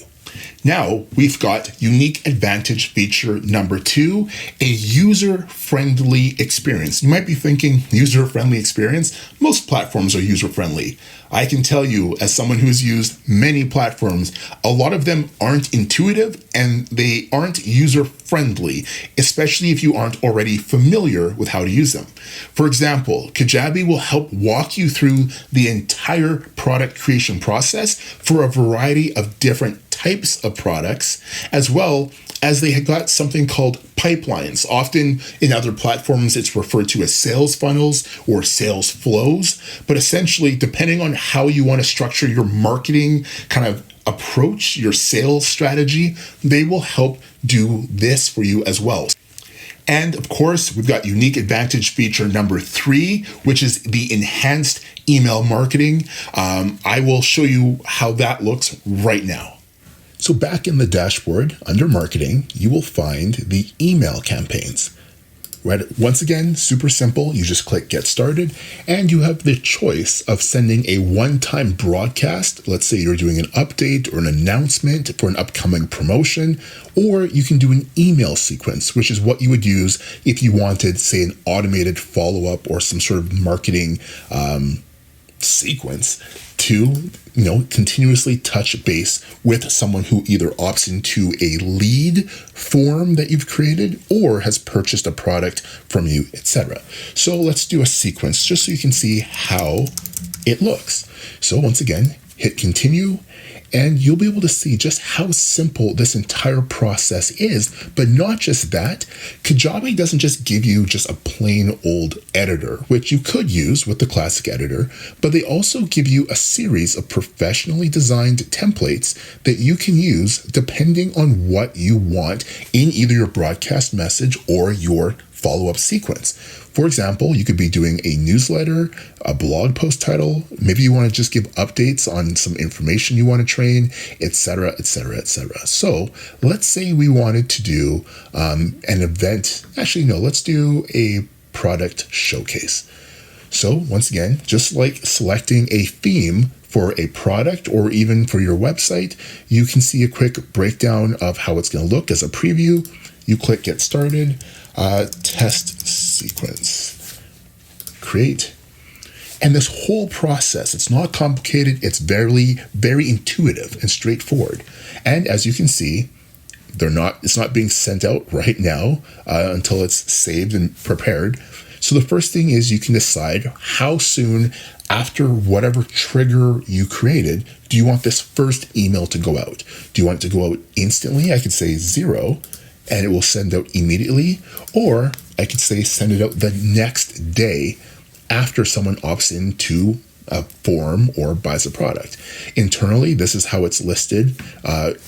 Now we've got unique advantage feature number 2, a user-friendly experience. You might be thinking, user-friendly experience? Most platforms are user-friendly. I can tell you, as someone who's used many platforms, a lot of them aren't intuitive and they aren't user-friendly, especially if you aren't already familiar with how to use them. For example, Kajabi will help walk you through the entire product creation process for a variety of different types of products, as well as they have got something called pipelines. Often in other platforms, it's referred to as sales funnels or sales flows. But essentially, depending on how you want to structure your marketing kind of approach, your sales strategy, they will help do this for you as well. And of course, we've got unique advantage feature number 3, which is the enhanced email marketing. I will show you how that looks right now. So back in the dashboard under marketing, you will find the email campaigns. Right. Once again, super simple. You just click get started and you have the choice of sending a one-time broadcast. Let's say you're doing an update or an announcement for an upcoming promotion, or you can do an email sequence, which is what you would use if you wanted, say, an automated follow-up or some sort of marketing sequence to continuously touch base with someone who either opts into a lead form that you've created or has purchased a product from you, etc. So let's do a sequence just so you can see how it looks. So once again, hit continue, and you'll be able to see just how simple this entire process is. But not just that, Kajabi doesn't just give you just a plain old editor, which you could use with the classic editor, but they also give you a series of professionally designed templates that you can use depending on what you want in either your broadcast message or your follow-up sequence. For example, you could be doing a newsletter, a blog post title. Maybe you want to just give updates on some information you want to train, etc., etc., etc. So let's say we wanted to do an event. Actually, no, let's do a product showcase. So once again, just like selecting a theme for a product or even for your website, you can see a quick breakdown of how it's going to look as a preview. You click get started. Test sequence, create. And this whole process, it's not complicated. It's very, very intuitive and straightforward. And as you can see, it's not being sent out right now until it's saved and prepared. So the first thing is you can decide how soon after whatever trigger you created, do you want this first email to go out? Do you want it to go out instantly? I could say 0. And it will send out immediately, or I could say send it out the next day after someone opts into a form or buys a product. Internally, this is how it's listed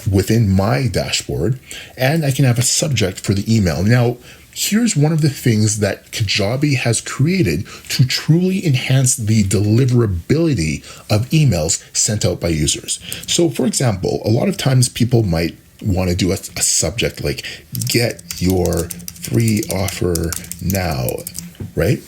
within my dashboard, and I can have a subject for the email. Now, here's one of the things that Kajabi has created to truly enhance the deliverability of emails sent out by users. So, for example, a lot of times people might want to do a subject like get your free offer now, right?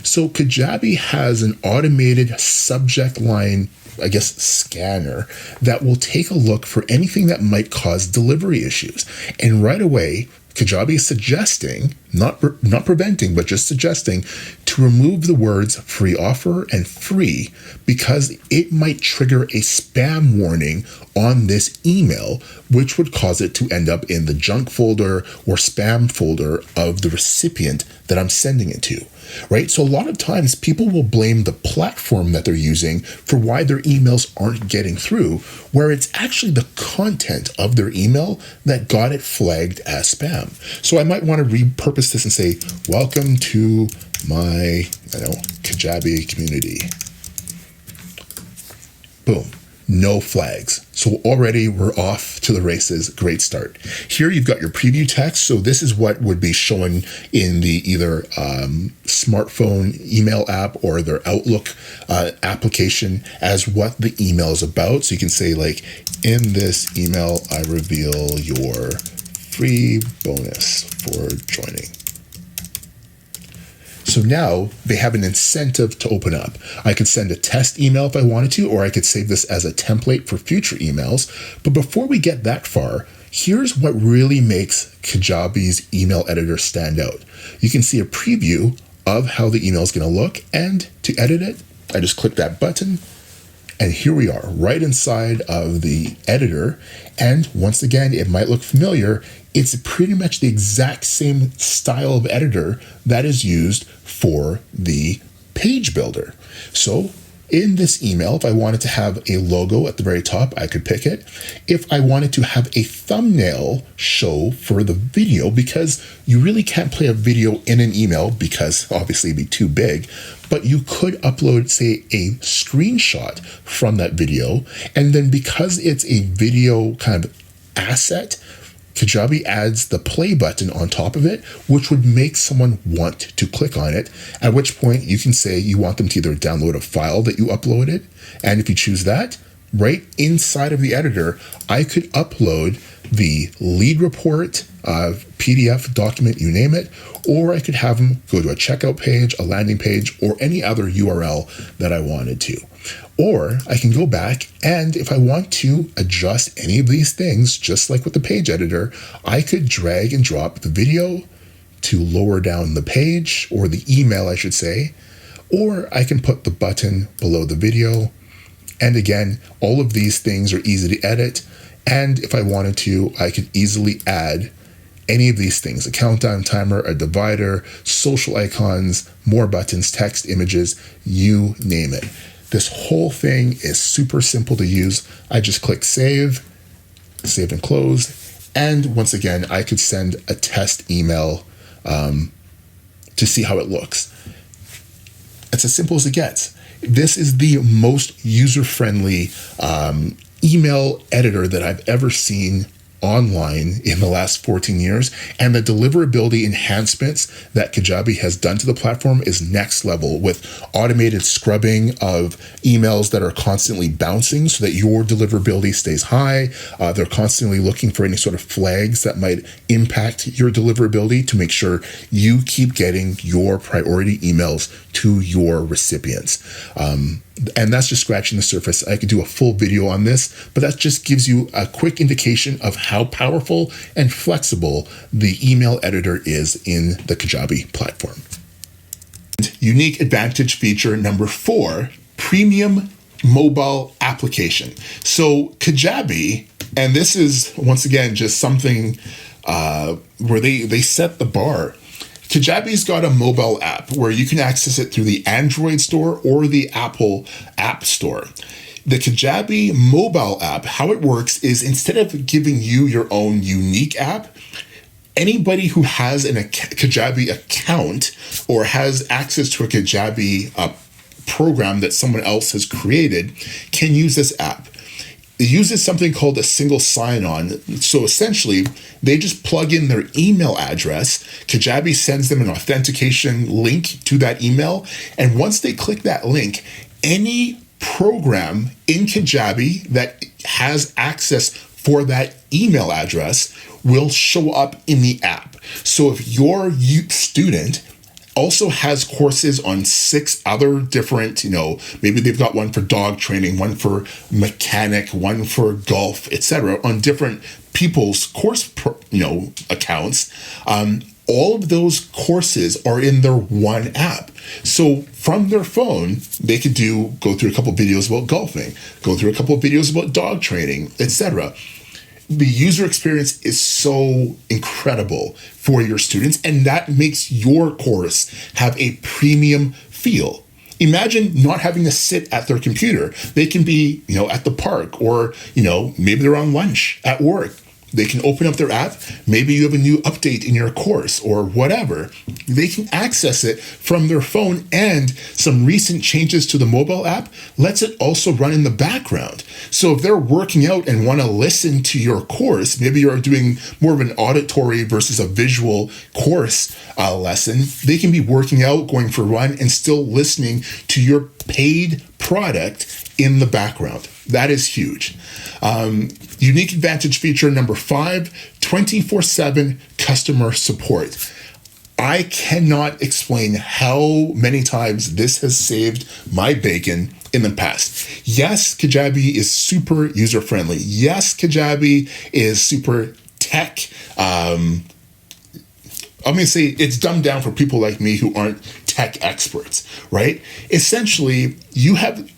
So Kajabi has an automated subject line, scanner that will take a look for anything that might cause delivery issues. And right away, Kajabi is suggesting, not preventing, but just suggesting to remove the words free offer and free because it might trigger a spam warning on this email, which would cause it to end up in the junk folder or spam folder of the recipient that I'm sending it to, right? So a lot of times people will blame the platform that they're using for why their emails aren't getting through, where it's actually the content of their email that got it flagged as spam. So I might want to repurpose this and say, welcome to my, Kajabi community. Boom. No flags. So already we're off to the races. Great start. Here you've got your preview text. So this is what would be shown in the either smartphone email app or their Outlook application as what the email is about. So you can say like, in this email, I reveal your free bonus for joining. So now they have an incentive to open up. I could send a test email if I wanted to, or I could save this as a template for future emails. But before we get that far, here's what really makes Kajabi's email editor stand out. You can see a preview of how the email is going to look, and to edit it, I just click that button. And here we are, right inside of the editor. And once again, it might look familiar. It's pretty much the exact same style of editor that is used for the page builder. So in this email, if I wanted to have a logo at the very top, I could pick it. If I wanted to have a thumbnail show for the video, because you really can't play a video in an email because obviously it'd be too big, but you could upload, say, a screenshot from that video. And then because it's a video kind of asset, Kajabi adds the play button on top of it, which would make someone want to click on it, at which point you can say you want them to either download a file that you uploaded. And if you choose that, right inside of the editor, I could upload the lead report, PDF document, you name it, or I could have them go to a checkout page, a landing page, or any other URL that I wanted to. Or I can go back, and if I want to adjust any of these things, just like with the page editor, I could drag and drop the video to lower down the page, or the email, I should say, or I can put the button below the video. And again, all of these things are easy to edit. And if I wanted to, I could easily add any of these things: a countdown timer, a divider, social icons, more buttons, text, images, you name it. This whole thing is super simple to use. I just click save and close. And once again, I could send a test email to see how it looks. It's as simple as it gets. This is the most user-friendly email editor that I've ever seen online in the last 14 years, and the deliverability enhancements that Kajabi has done to the platform is next level, with automated scrubbing of emails that are constantly bouncing so that your deliverability stays high. They're constantly looking for any sort of flags that might impact your deliverability to make sure you keep getting your priority emails to your recipients. And that's just scratching the surface. I could do a full video on this, but that just gives you a quick indication of how powerful and flexible the email editor is in the Kajabi platform. Unique advantage feature number 4, premium mobile application. So Kajabi, and this is once again just something where they set the bar. Kajabi's got a mobile app where you can access it through the Android store or the Apple App Store. The Kajabi mobile app, how it works is instead of giving you your own unique app, anybody who has a Kajabi account or has access to a Kajabi program that someone else has created can use this app. It uses something called a single sign-on. So essentially, they just plug in their email address. Kajabi sends them an authentication link to that email. And once they click that link, any program in Kajabi that has access for that email address will show up in the app. So if your student also has courses on 6 other different, maybe they've got one for dog training, one for mechanic, one for golf, etc., on different people's course, accounts, all of those courses are in their one app. So from their phone, they could go through a couple of videos about golfing, go through a couple of videos about dog training, etc. The user experience is so incredible for your students, and that makes your course have a premium feel. Imagine not having to sit at their computer. They can be, at the park, or, maybe they're on lunch at work. They can open up their app. Maybe you have a new update in your course or whatever. They can access it from their phone, and some recent changes to the mobile app lets it also run in the background. So if they're working out and want to listen to your course, maybe you're doing more of an auditory versus a visual course lesson, they can be working out, going for a run, and still listening to your paid product in the background. That is huge. Unique advantage feature number 5, 24/7 customer support. I cannot explain how many times this has saved my bacon in the past. Yes, Kajabi is super user-friendly. Yes, Kajabi is super tech. I'm going to say it's dumbed down for people like me who aren't tech experts, right? Essentially, you have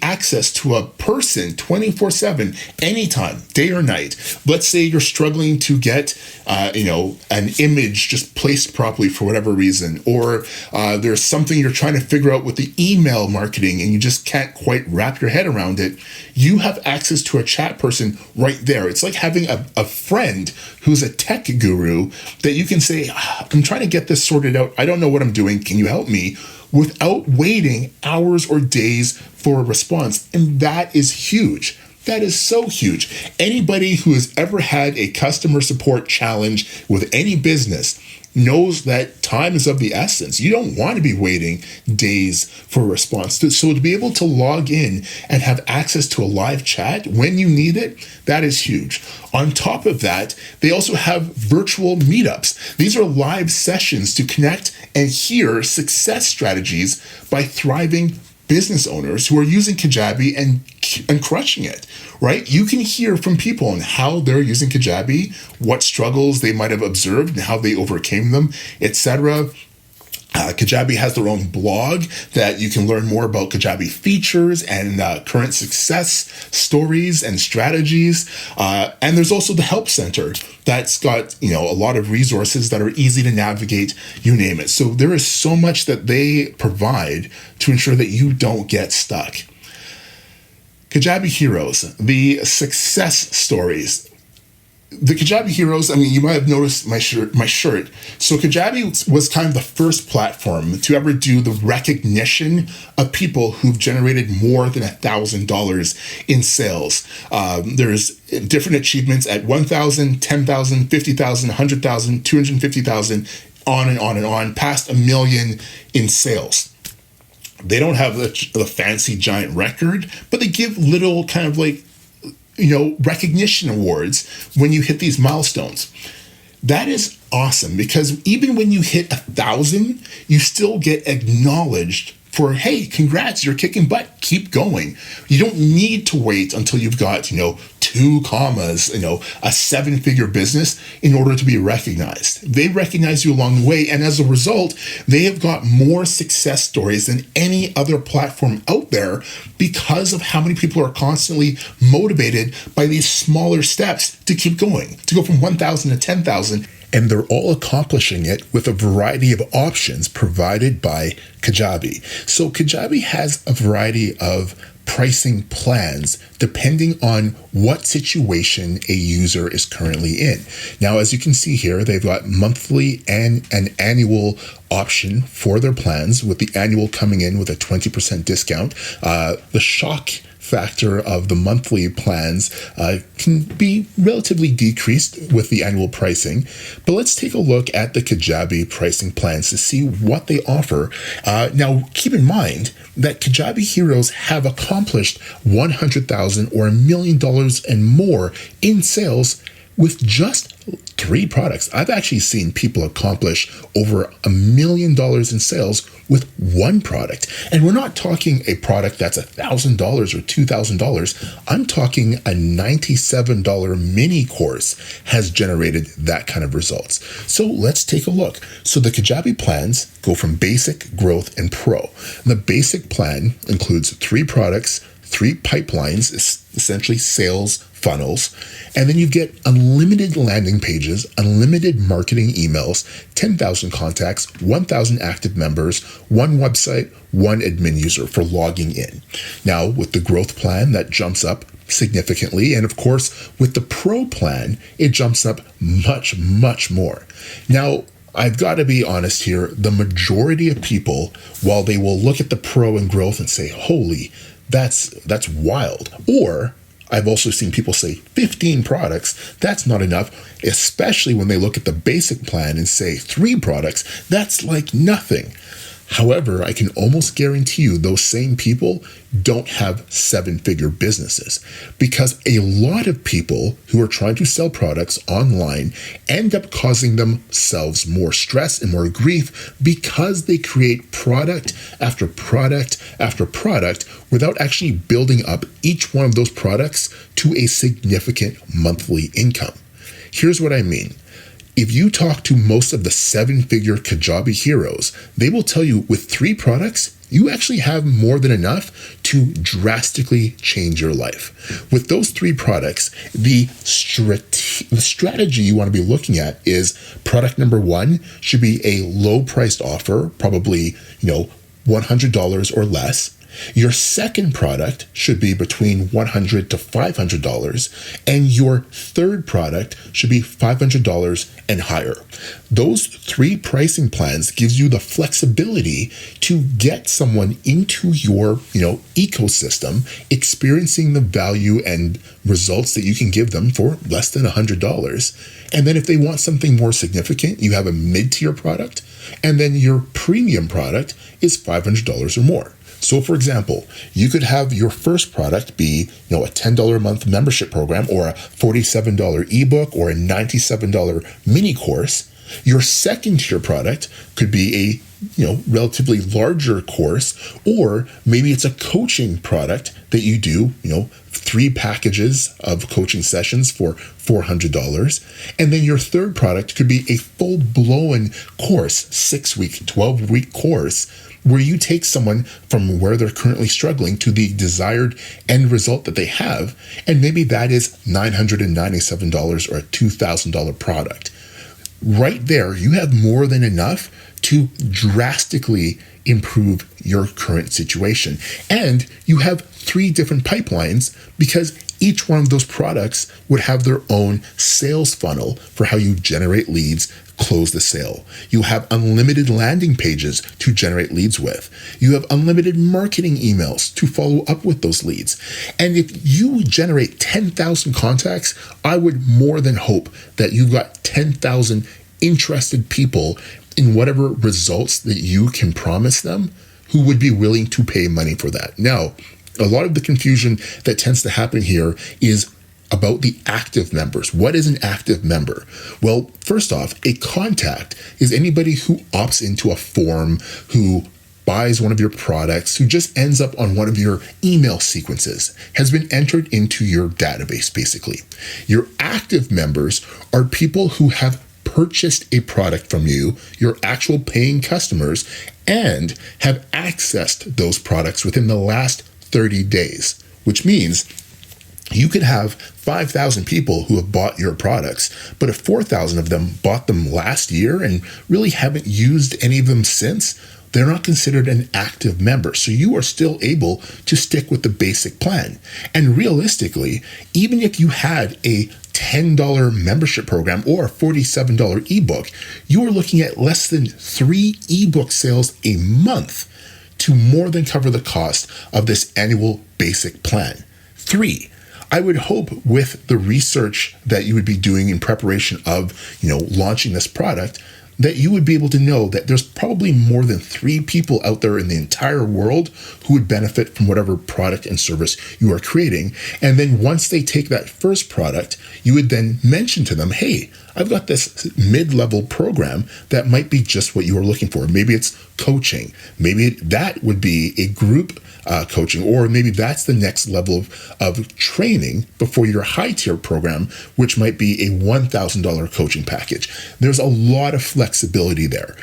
access to a person 24/7, anytime, day or night. Let's say you're struggling to get, an image just placed properly for whatever reason, or there's something you're trying to figure out with the email marketing and you just can't quite wrap your head around it. You have access to a chat person right there. It's like having a friend who's a tech guru that you can say, I'm trying to get this sorted out. I don't know what I'm doing. Can you help me? Without waiting hours or days for a response. And that is huge. That is so huge. Anybody who has ever had a customer support challenge with any business knows that time is of the essence. You don't want to be waiting days for a response. So to be able to log in and have access to a live chat when you need it, that is huge. On top of that, they also have virtual meetups. These are live sessions to connect and hear success strategies by thriving business owners who are using Kajabi and crushing it, right? You can hear from people on how they're using Kajabi, what struggles they might have observed and how they overcame them, etc. Kajabi has their own blog that you can learn more about Kajabi features and current success stories and strategies. And there's also the Help Center that's got, a lot of resources that are easy to navigate, you name it. So there is so much that they provide to ensure that you don't get stuck. Kajabi Heroes, the success stories. The Kajabi Heroes, you might have noticed my shirt. So Kajabi was kind of the first platform to ever do the recognition of people who've generated more than $1,000 in sales. There's different achievements at 1,000, 10,000, 50,000, 100,000, 250,000, on and on and on, past $1 million in sales. They don't have the fancy giant record, but they give little kind of recognition awards when you hit these milestones. That is awesome, because even when you hit 1,000, you still get acknowledged for, hey, congrats, you're kicking butt, keep going. You don't need to wait until you've got, 2 commas, a 7-figure business in order to be recognized. They recognize you along the way, and as a result, they have got more success stories than any other platform out there because of how many people are constantly motivated by these smaller steps to keep going, to go from 1,000 to 10,000. And they're all accomplishing it with a variety of options provided by Kajabi. So Kajabi has a variety of pricing plans depending on what situation a user is currently in. Now, as you can see here, they've got monthly and an annual option for their plans, with the annual coming in with a 20% discount. The shock factor of the monthly plans can be relatively decreased with the annual pricing. But let's take a look at the Kajabi pricing plans to see what they offer. Now, keep in mind that Kajabi Heroes have accomplished $100,000 or $1 million and more in sales with just 3 products. I've actually seen people accomplish over $1 million in sales with 1 product. And we're not talking a product that's $1,000 or $2,000. I'm talking a $97 mini course has generated that kind of results. So let's take a look. So the Kajabi plans go from basic, growth, and pro. The basic plan includes 3 products, 3 pipelines, essentially sales funnels, and then you get unlimited landing pages, unlimited marketing emails, 10,000 contacts, 1,000 active members, 1 website, 1 admin user for logging in. Now, with the growth plan, that jumps up significantly, and of course, with the pro plan, it jumps up much, much more. Now, I've got to be honest here, the majority of people, while they will look at the pro and growth and say, holy, that's wild. Or I've also seen people say 15 products, that's not enough, especially when they look at the basic plan and say 3 products, that's like nothing. However, I can almost guarantee you those same people don't have 7-figure businesses, because a lot of people who are trying to sell products online end up causing themselves more stress and more grief because they create product after product after product without actually building up each one of those products to a significant monthly income. Here's what I mean. If you talk to most of the 7-figure Kajabi heroes, they will tell you with 3 products, you actually have more than enough to drastically change your life. With those 3 products, the strategy you want to be looking at is product number 1 should be a low-priced offer, probably, $100 or less. Your second product should be between $100 to $500, and your third product should be $500 and higher. Those 3 pricing plans gives you the flexibility to get someone into your, ecosystem, experiencing the value and results that you can give them for less than $100. And then if they want something more significant, you have a mid-tier product, and then your premium product is $500 or more. So for example, you could have your first product be, a $10 a month membership program, or a $47 ebook, or a $97 mini course. Your second tier product could be a, relatively larger course, or maybe it's a coaching product that you do, 3 packages of coaching sessions for $400. And then your third product could be a full-blown course, 6-week, 12-week course, where you take someone from where they're currently struggling to the desired end result that they have, and maybe that is $997 or a $2,000 product. Right there, you have more than enough to drastically improve your current situation. And you have 3 different pipelines, because each one of those products would have their own sales funnel for how you generate leads, close the sale. You have unlimited landing pages to generate leads with. You have unlimited marketing emails to follow up with those leads. And if you generate 10,000 contacts, I would more than hope that you've got 10,000 interested people in whatever results that you can promise them, who would be willing to pay money for that. Now, a lot of the confusion that tends to happen here is about the active members. What is an active member? Well, first off, a contact is anybody who opts into a form, who buys one of your products, who just ends up on one of your email sequences, has been entered into your database, basically. Your active members are people who have purchased a product from you, your actual paying customers, and have accessed those products within the last 30 days, which means you could have 5,000 people who have bought your products, but if 4,000 of them bought them last year and really haven't used any of them since, they're not considered an active member. So you are still able to stick with the basic plan. And realistically, even if you had a $10 membership program or a $47 ebook, you are looking at less than 3 ebook sales a month to more than cover the cost of this annual basic plan. 3, I would hope with the research that you would be doing in preparation of, launching this product, that you would be able to know that there's probably more than 3 people out there in the entire world who would benefit from whatever product and service you are creating. And then once they take that first product, you would then mention to them, hey, I've got this mid-level program that might be just what you are looking for. Maybe it's coaching. Maybe that would be a group coaching, or maybe that's the next level of training before your high-tier program, which might be a $1,000 coaching package. There's a lot of flexibility there.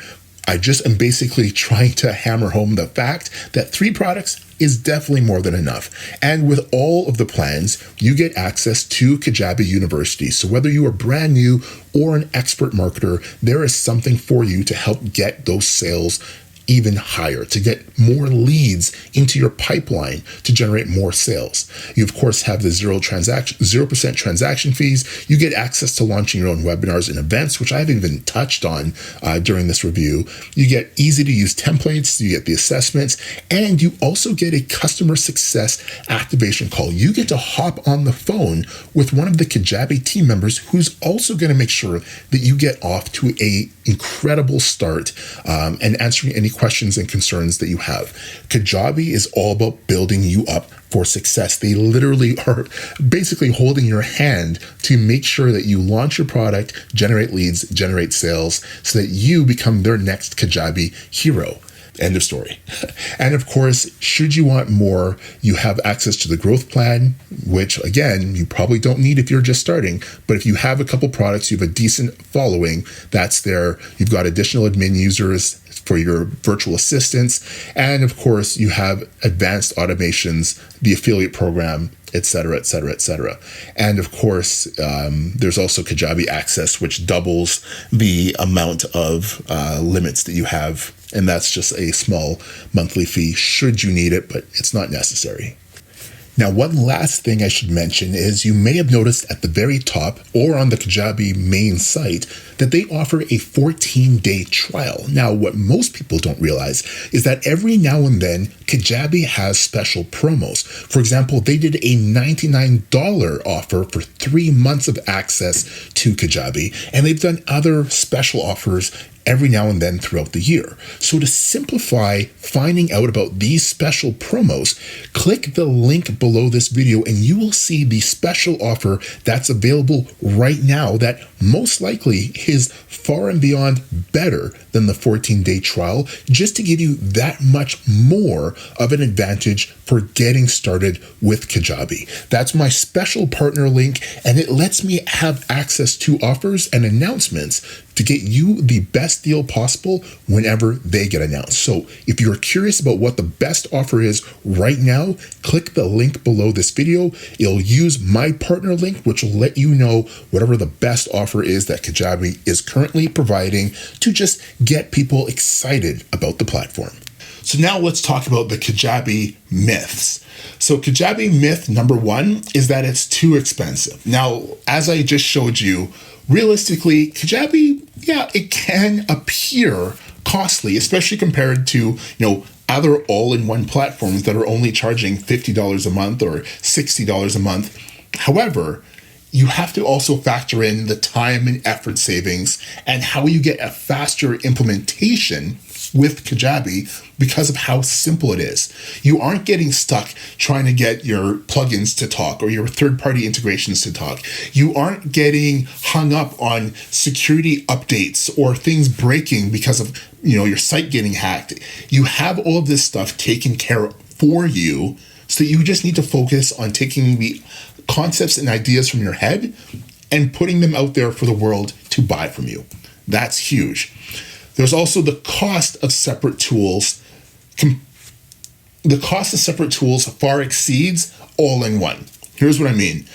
I just am basically trying to hammer home the fact that 3 products is definitely more than enough. And with all of the plans, you get access to Kajabi University. So whether you are brand new or an expert marketer, there is something for you to help get those sales even higher, to get more leads into your pipeline to generate more sales. You, of course, have the 0% transaction fees. You get access to launching your own webinars and events, which I haven't even touched on during this review. You get easy to use templates, you get the assessments, and you also get a customer success activation call. You get to hop on the phone with one of the Kajabi team members who's also going to make sure that you get off to an incredible start and answering any questions and concerns that you have. Kajabi is all about building you up for success. They literally are basically holding your hand to make sure that you launch your product, generate leads, generate sales, so that you become their next Kajabi hero. End of story. And of course, should you want more, you have access to the growth plan, which again, you probably don't need if you're just starting. But if you have a couple products, you have a decent following, that's there. You've got additional admin users for your virtual assistants. And of course, you have advanced automations, the affiliate program, etc., etc., etc. And of course, there's also Kajabi Access, which doubles the amount of limits that you have. And that's just a small monthly fee should you need it, but it's not necessary. Now, one last thing I should mention is you may have noticed at the very top or on the Kajabi main site that they offer a 14-day trial. Now, what most people don't realize is that every now and then, Kajabi has special promos. For example, they did a $99 offer for 3 months of access to Kajabi, and they've done other special offers every now and then throughout the year. So to simplify finding out about these special promos, click the link below this video and you will see the special offer that's available right now that most likely is far and beyond better than the 14-day trial, just to give you that much more of an advantage for getting started with Kajabi. That's my special partner link, and it lets me have access to offers and announcements to get you the best deal possible whenever they get announced. So if you're curious about what the best offer is right now, click the link below this video. It'll use my partner link, which will let you know whatever the best offer is that Kajabi is currently providing to just get people excited about the platform. So now let's talk about the Kajabi myths. So Kajabi myth number 1 is that it's too expensive. Now, as I just showed you, realistically, Kajabi, yeah, it can appear costly, especially compared to, other all-in-one platforms that are only charging $50 a month or $60 a month. However, you have to also factor in the time and effort savings and how you get a faster implementation with Kajabi because of how simple it is. You aren't getting stuck trying to get your plugins to talk or your third-party integrations to talk. You aren't getting hung up on security updates or things breaking because of your site getting hacked. You have all of this stuff taken care of for you, so you just need to focus on taking the concepts and ideas from your head and putting them out there for the world to buy from you. That's huge. There's also the cost of separate tools. The cost of separate tools far exceeds all-in-one. Here's what I mean.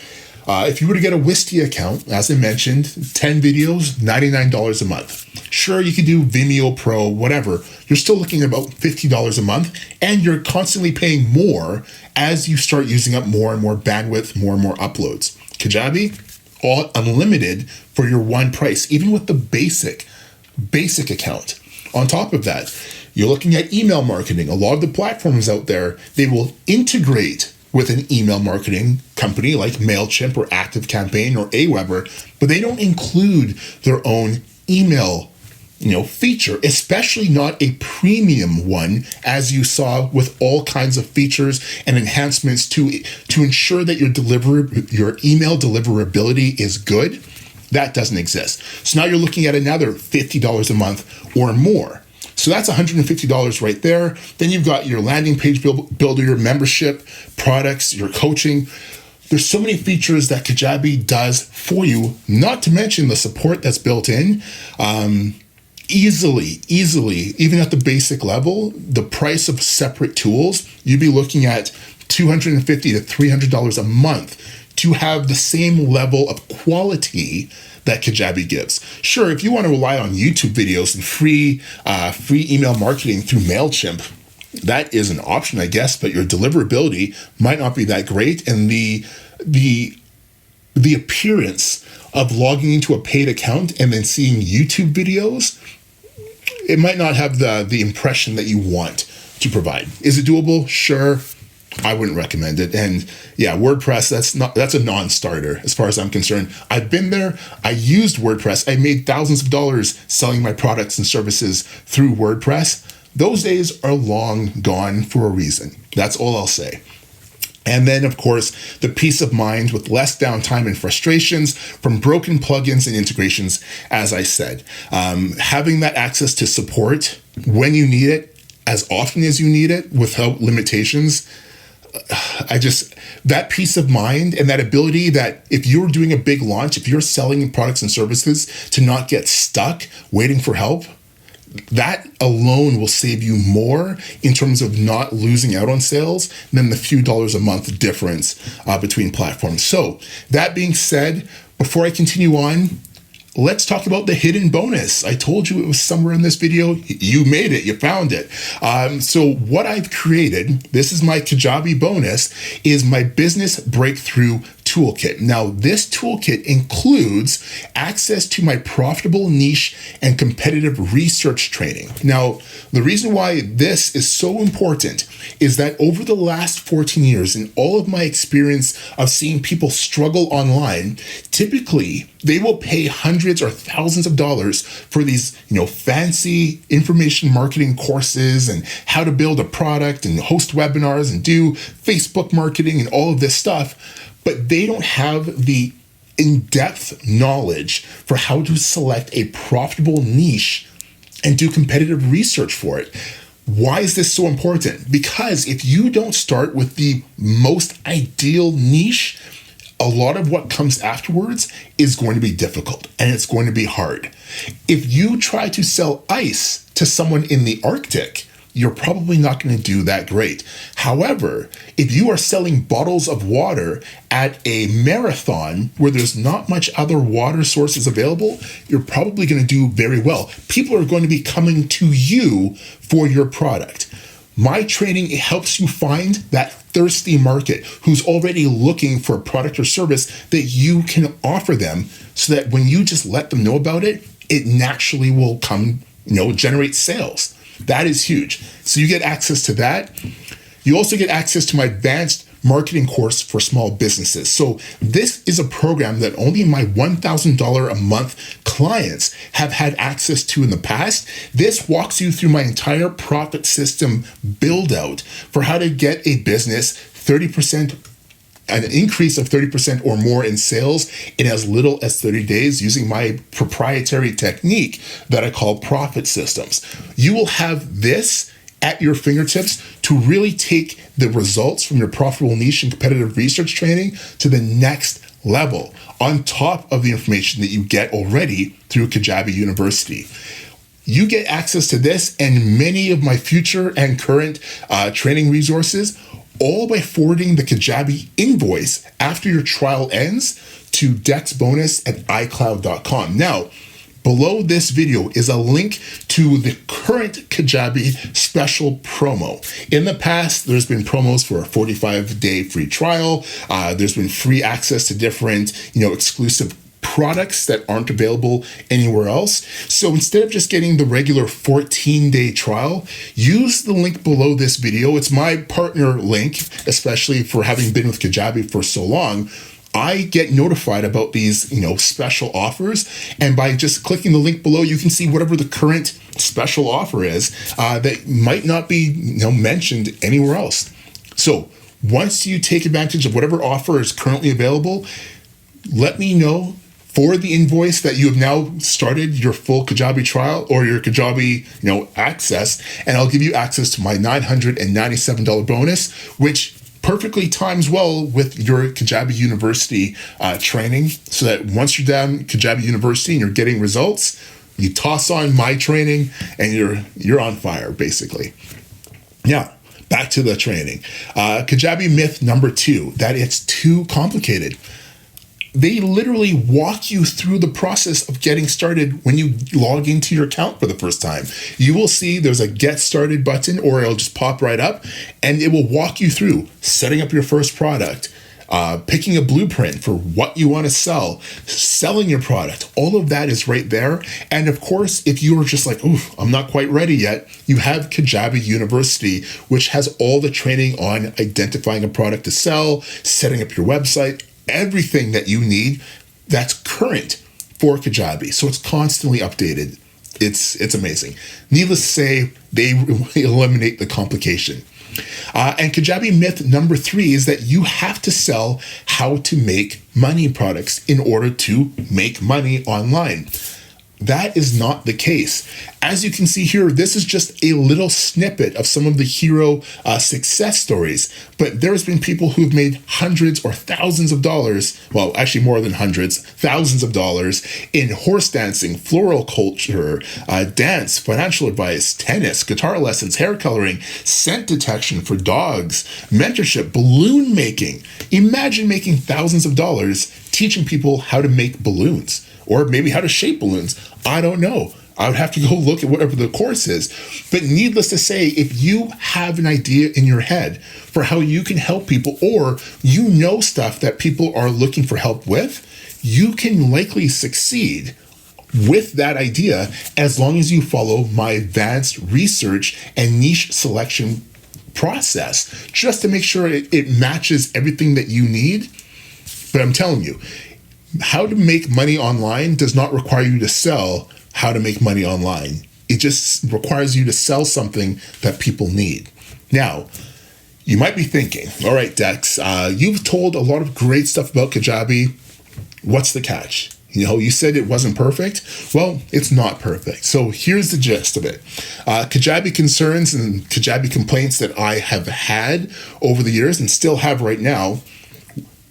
If you were to get a Wistia account, as I mentioned, 10 videos, $99 a month. Sure, you could do Vimeo Pro, whatever. You're still looking at about $50 a month, and you're constantly paying more as you start using up more and more bandwidth, more and more uploads. Kajabi, all unlimited for your one price, even with the basic account. On top of that, you're looking at email marketing. A lot of the platforms out there, they will integrate with an email marketing company like MailChimp or ActiveCampaign or Aweber, but they don't include their own email feature, especially not a premium one, as you saw with all kinds of features and enhancements to ensure that your email deliverability is good. That doesn't exist. So now you're looking at another $50 a month or more. So that's $150 right there. Then you've got your landing page builder, your membership, products, your coaching. There's so many features that Kajabi does for you, not to mention the support that's built in. Easily, even at the basic level, the price of separate tools, you'd be looking at $250 to $300 a month to have the same level of quality that Kajabi gives. Sure, if you want to rely on YouTube videos and free email marketing through MailChimp, that is an option, I guess, but your deliverability might not be that great, and the appearance of logging into a paid account and then seeing YouTube videos, it might not have the impression that you want to provide. Is it doable? Sure. I wouldn't recommend it. And yeah, WordPress, that's a non-starter as far as I'm concerned. I've been there. I used WordPress. I made thousands of dollars selling my products and services through WordPress. Those days are long gone for a reason. That's all I'll say. And then, of course, the peace of mind with less downtime and frustrations from broken plugins and integrations, as I said. Having that access to support when you need it, as often as you need it, without limitations, that peace of mind and that ability that if you're doing a big launch, if you're selling products and services, to not get stuck waiting for help, that alone will save you more in terms of not losing out on sales than the few dollars a month difference between platforms. So that being said, before I continue on, let's talk about the hidden bonus. I told you it was somewhere in this video. You made it. You found it. So what I've created, this is my Kajabi bonus, is my business breakthrough toolkit. Now, this toolkit includes access to my profitable niche and competitive research training. Now, the reason why this is so important is that over the last 14 years, in all of my experience of seeing people struggle online, typically they will pay hundreds or thousands of dollars for these, fancy information marketing courses and how to build a product and host webinars and do Facebook marketing and all of this stuff. But they don't have the in-depth knowledge for how to select a profitable niche and do competitive research for it. Why is this so important? Because if you don't start with the most ideal niche, a lot of what comes afterwards is going to be difficult and it's going to be hard. If you try to sell ice to someone in the Arctic, you're probably not going to do that great. However, if you are selling bottles of water at a marathon where there's not much other water sources available, you're probably going to do very well. People are going to be coming to you for your product. My training, it helps you find that thirsty market who's already looking for a product or service that you can offer them, so that when you just let them know about it, it naturally will come, generate sales. That is huge. So you get access to that. You also get access to my advanced marketing course for small businesses. So this is a program that only my $1,000 a month clients have had access to in the past. This walks you through my entire profit system build out for how to get a business 30%, an increase of 30% or more in sales in as little as 30 days using my proprietary technique that I call profit systems. You will have this at your fingertips to really take the results from your profitable niche and competitive research training to the next level, on top of the information that you get already through Kajabi University. You get access to this and many of my future and current training resources, all by forwarding the Kajabi invoice after your trial ends to Dexx bonus at iCloud.com. Now, below this video is a link to the current Kajabi special promo. In the past, there's been promos for a 45-day free trial. There's been free access to different, exclusive products that aren't available anywhere else. So instead of just getting the regular 14-day trial, use the link below this video. It's my partner link, especially for having been with Kajabi for so long. I get notified about these, special offers. And by just clicking the link below, you can see whatever the current special offer is that might not be, mentioned anywhere else. So once you take advantage of whatever offer is currently available, let me know for the invoice that you have now started your full Kajabi trial or your Kajabi, access, and I'll give you access to my $997 bonus, which perfectly times well with your Kajabi University training, so that once you're done Kajabi University and you're getting results, you toss on my training and you're on fire, basically. Now, back to the training. Kajabi myth number 2, that it's too complicated. They literally walk you through the process of getting started when you log into your account for the first time. You will see there's a get started button, or it'll just pop right up, and it will walk you through setting up your first product, picking a blueprint for what you want to sell, selling your product. All of that is right there. And of course, if you are just like, ooh, I'm not quite ready yet, you have Kajabi University, which has all the training on identifying a product to sell, setting up your website, everything that you need that's current for Kajabi. So it's constantly updated. It's amazing. Needless to say, they eliminate the complication. And Kajabi myth number 3 is that you have to sell how to make money products in order to make money online. That is not the case. As you can see here, this is just a little snippet of some of the hero success stories, but there's been people who've made hundreds or thousands of dollars, well, actually more than hundreds, thousands of dollars in horse dancing, floral culture, dance, financial advice, tennis, guitar lessons, hair coloring, scent detection for dogs, mentorship, balloon making. Imagine making thousands of dollars teaching people how to make balloons, or maybe how to shape balloons. I don't know. I would have to go look at whatever the course is. But needless to say, if you have an idea in your head for how you can help people, or you know stuff that people are looking for help with, you can likely succeed with that idea as long as you follow my advanced research and niche selection process, just to make sure it matches everything that you need. But I'm telling you, how to make money online does not require you to sell how to make money online. It just requires you to sell something that people need. Now, you might be thinking, all right, Dexx, you've told a lot of great stuff about Kajabi. What's the catch? You said it wasn't perfect. Well, it's not perfect. So here's the gist of it. Kajabi concerns and Kajabi complaints that I have had over the years and still have right now.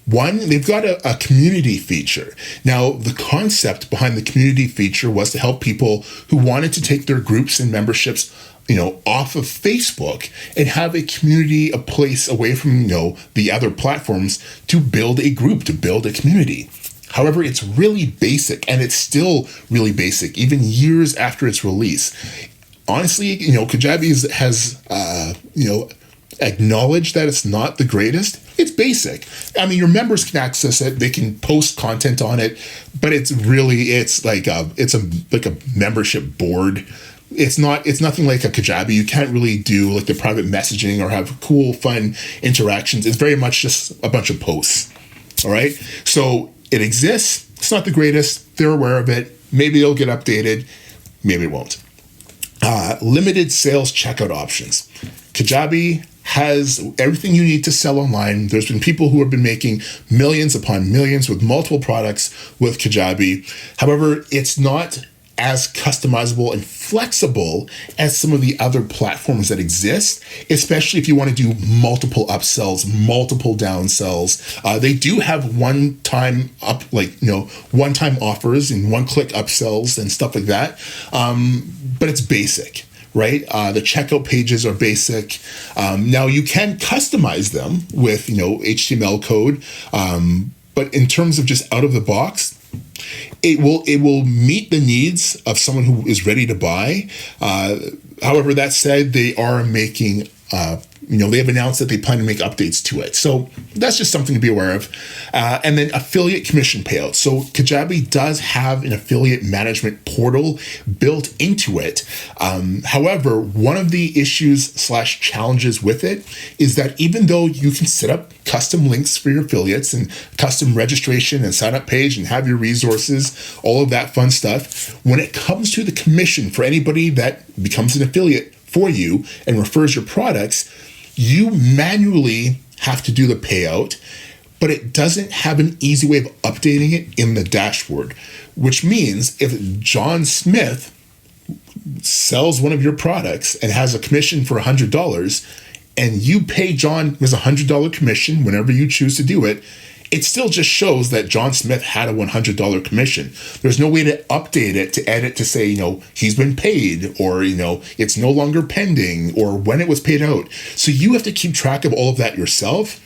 One, they've got a community feature. Now, the concept behind the community feature was to help people who wanted to take their groups and memberships, off of Facebook and have a community, a place away from, the other platforms to build a group, to build a community. However, it's really basic, and it's still really basic, even years after its release. Honestly, Kajabi has acknowledged that it's not the greatest. It's basic. I mean, your members can access it. They can post content on it, but it's like a membership board. It's nothing like a Kajabi. You can't really do like the private messaging or have cool, fun interactions. It's very much just a bunch of posts. All right. So it exists. It's not the greatest. They're aware of it. Maybe it'll get updated. Maybe it won't. Limited sales checkout options. Kajabi has everything you need to sell online. There's been people who have been making millions upon millions with multiple products with Kajabi. However, it's not as customizable and flexible as some of the other platforms that exist, especially if you want to do multiple upsells, multiple downsells. They do have one-time offers and one-click upsells and stuff like that, but it's basic. Right? The checkout pages are basic. Now you can customize them with, HTML code. But in terms of just out of the box, it will meet the needs of someone who is ready to buy. However, that said, they are making they have announced that they plan to make updates to it. So that's just something to be aware of. And then affiliate commission payouts. So Kajabi does have an affiliate management portal built into it. However, one of the issues/challenges with it is that even though you can set up custom links for your affiliates and custom registration and sign up page and have your resources, all of that fun stuff, when it comes to the commission for anybody that becomes an affiliate for you and refers your products, you manually have to do the payout, but it doesn't have an easy way of updating it in the dashboard, which means if John Smith sells one of your products and has a commission for $100 and you pay John his $100 commission whenever you choose to do it, it still just shows that John Smith had a $100 commission. There's no way to update it, to edit, to say, he's been paid, or, it's no longer pending, or when it was paid out. So you have to keep track of all of that yourself.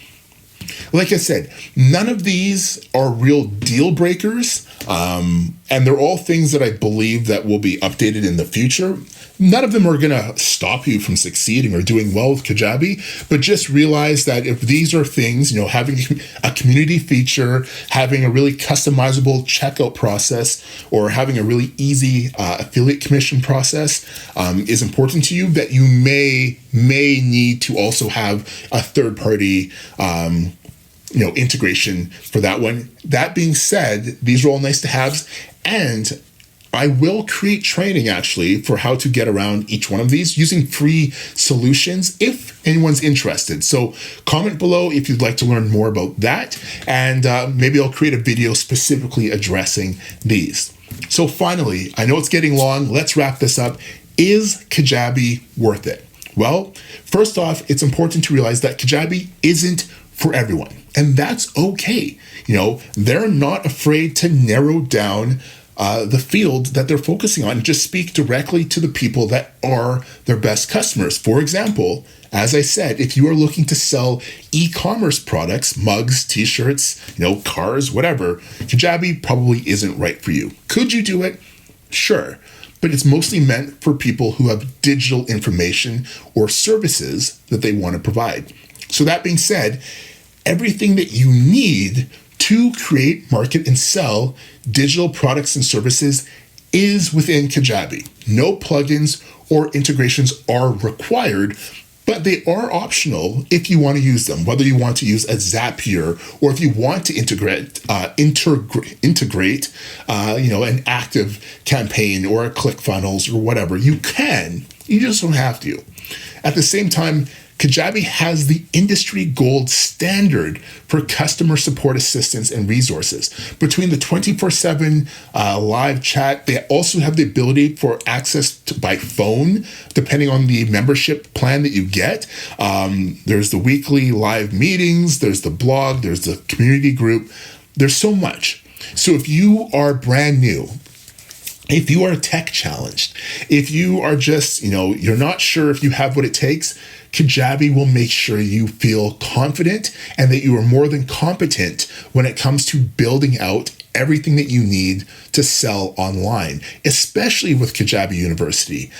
Like I said, none of these are real deal breakers, and they're all things that I believe that will be updated in the future. None of them are going to stop you from succeeding or doing well with Kajabi, but just realize that if these are things, having a community feature, having a really customizable checkout process, or having a really easy affiliate commission process is important to you, that you may need to also have a third-party integration for that one. That being said, these are all nice to haves, and I will create training actually for how to get around each one of these using free solutions if anyone's interested. So comment below if you'd like to learn more about that, and maybe I'll create a video specifically addressing these. So finally, I know it's getting long. Let's wrap this up. Is Kajabi worth it? Well, first off, it's important to realize that Kajabi isn't for everyone, and that's okay. They're not afraid to narrow down the field that they're focusing on, just speak directly to the people that are their best customers. For example, as I said, if you are looking to sell e-commerce products, mugs, t-shirts, cars, whatever, Kajabi probably isn't right for you. Could you do it? Sure. But it's mostly meant for people who have digital information or services that they want to provide. So that being said, everything that you need to create, market, and sell digital products and services is within Kajabi. No plugins or integrations are required, but they are optional if you want to use them, whether you want to use a Zapier or if you want to integrate an active campaign or a ClickFunnels or whatever. You can. You just don't have to. At the same time, Kajabi has the industry gold standard for customer support assistance and resources. Between the 24/7 live chat, they also have the ability for access by phone, depending on the membership plan that you get. There's the weekly live meetings, there's the blog, there's the community group. There's so much. So if you are brand new, if you are tech challenged, if you are just, you're not sure if you have what it takes, Kajabi will make sure you feel confident and that you are more than competent when it comes to building out everything that you need to sell online, especially with Kajabi University.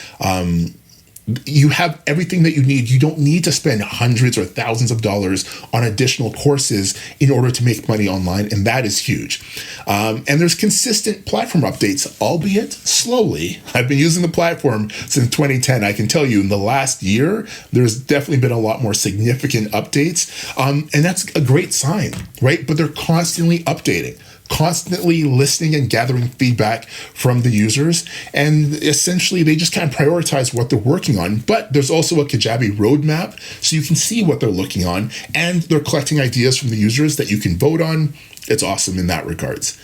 You have everything that you need. You don't need to spend hundreds or thousands of dollars on additional courses in order to make money online, and that is huge. And there's consistent platform updates, albeit slowly. I've been using the platform since 2010. I can tell you in the last year, there's definitely been a lot more significant updates, and that's a great sign, right? But they're constantly updating, constantly listening and gathering feedback from the users, and essentially they just kind of prioritize what they're working on. But there's also a Kajabi Road Map, so you can see what they're looking on, and they're collecting ideas from the users that you can vote on. It's awesome in that regards.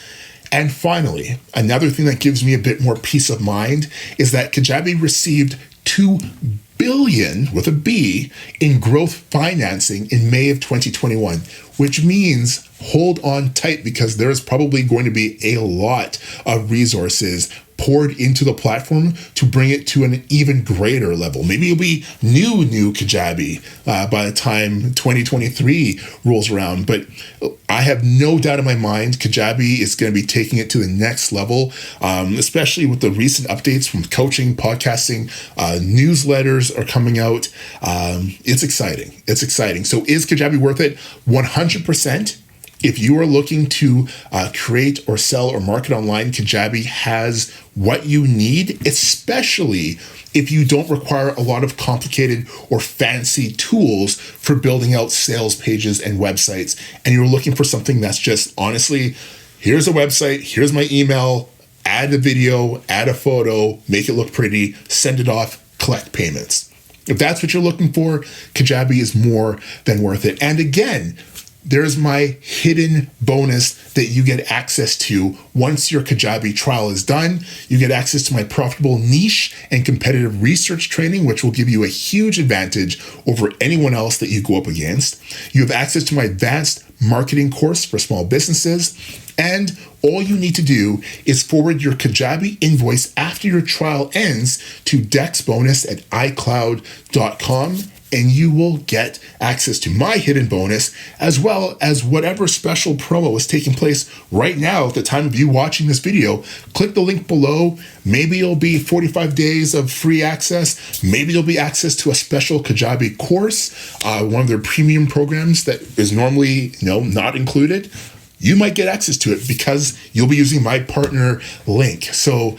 And finally, another thing that gives me a bit more peace of mind is that Kajabi received $2 billion with a B in growth financing in May of 2021, which means hold on tight because there's probably going to be a lot of resources poured into the platform to bring it to an even greater level. Maybe you'll be new Kajabi by the time 2023 rolls around. But I have no doubt in my mind Kajabi is going to be taking it to the next level, especially with the recent updates from coaching, podcasting, newsletters are coming out. It's exciting. It's exciting. So is Kajabi worth it? 100%. If you are looking to create or sell or market online, Kajabi has what you need, especially if you don't require a lot of complicated or fancy tools for building out sales pages and websites. And you're looking for something that's just honestly, here's a website, here's my email, add a video, add a photo, make it look pretty, send it off, collect payments. If that's what you're looking for, Kajabi is more than worth it. And again, there's my hidden bonus that you get access to once your Kajabi trial is done. You get access to my profitable niche and competitive research training, which will give you a huge advantage over anyone else that you go up against. You have access to my advanced marketing course for small businesses. And all you need to do is forward your Kajabi invoice after your trial ends to dexbonus@icloud.com. And you will get access to my hidden bonus, as well as whatever special promo is taking place right now at the time of you watching this video. Click the link below. Maybe it'll be 45 days of free access. Maybe it'll be access to a special Kajabi course, one of their premium programs that is normally not included. You might get access to it because you'll be using my partner link. So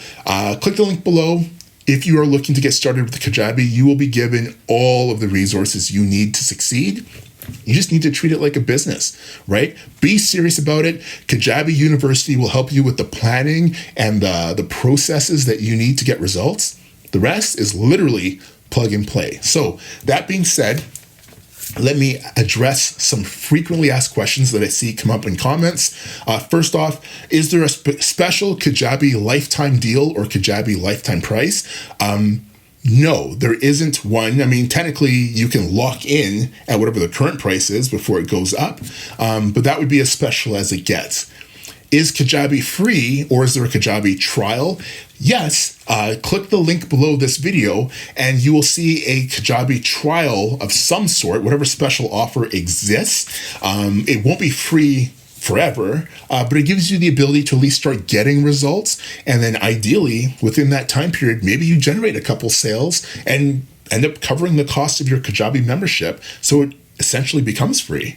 click the link below. If you are looking to get started with Kajabi, you will be given all of the resources you need to succeed. You just need to treat it like a business, right? Be serious about it. Kajabi University will help you with the planning and the processes that you need to get results. The rest is literally plug and play. So that being said, let me address some frequently asked questions that I see come up in comments. First off, is there a special Kajabi lifetime deal or Kajabi lifetime price? No, there isn't one. I mean, technically, you can lock in at whatever the current price is before it goes up, but that would be as special as it gets. Is Kajabi free or is there a Kajabi trial? Yes, click the link below this video and you will see a Kajabi trial of some sort, whatever special offer exists. It won't be free forever, but it gives you the ability to at least start getting results. And then ideally, within that time period, maybe you generate a couple sales and end up covering the cost of your Kajabi membership. So it essentially becomes free.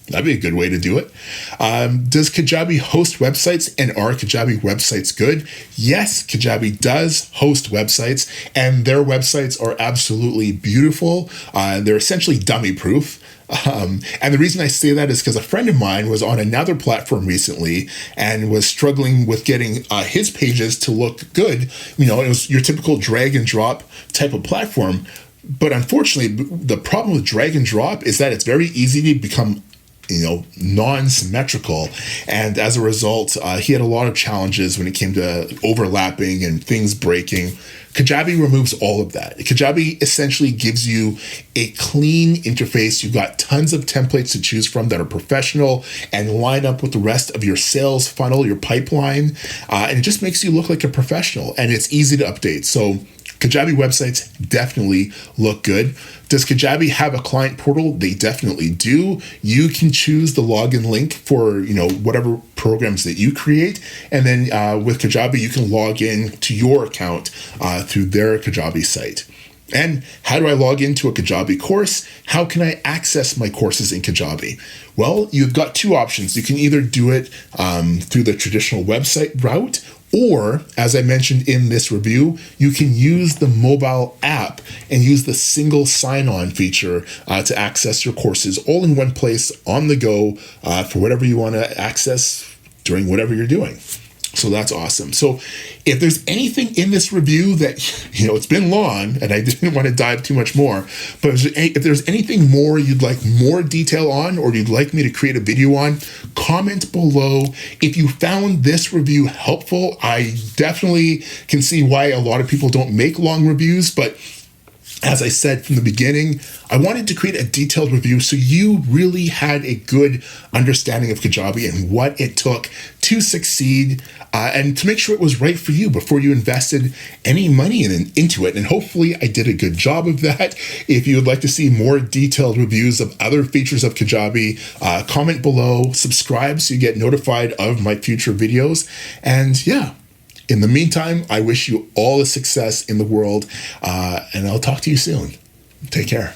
That'd be a good way to do it. Does Kajabi host websites and are Kajabi websites good? Yes, Kajabi does host websites and their websites are absolutely beautiful. They're essentially dummy proof. And the reason I say that is because a friend of mine was on another platform recently and was struggling with getting his pages to look good. It was your typical drag and drop type of platform. But unfortunately, the problem with drag and drop is that it's very easy to become non-symmetrical. And as a result, he had a lot of challenges when it came to overlapping and things breaking. Kajabi removes all of that. Kajabi essentially gives you a clean interface. You've got tons of templates to choose from that are professional and line up with the rest of your sales funnel, your pipeline. And it just makes you look like a professional and it's easy to update. So Kajabi websites definitely look good. Does Kajabi have a client portal? They definitely do. You can choose the login link for whatever programs that you create, and then with Kajabi you can log in to your account through their Kajabi site. And how do I log into a Kajabi course? How can I access my courses in Kajabi? Well, you've got two options. You can either do it through the traditional website route, or, as I mentioned in this review, you can use the mobile app and use the single sign-on feature to access your courses all in one place on the go for whatever you want to access during whatever you're doing. So that's awesome. So if there's anything in this review that, it's been long and I didn't want to dive too much more, but if there's anything more you'd like more detail on or you'd like me to create a video on, comment below. If you found this review helpful, I definitely can see why a lot of people don't make long reviews, but As I said from the beginning, I wanted to create a detailed review so you really had a good understanding of Kajabi and what it took to succeed, and to make sure it was right for you before you invested any money into it. And hopefully I did a good job of that. If you would like to see more detailed reviews of other features of Kajabi, comment below, subscribe so you get notified of my future videos. And yeah, in the meantime, I wish you all the success in the world, and I'll talk to you soon. Take care.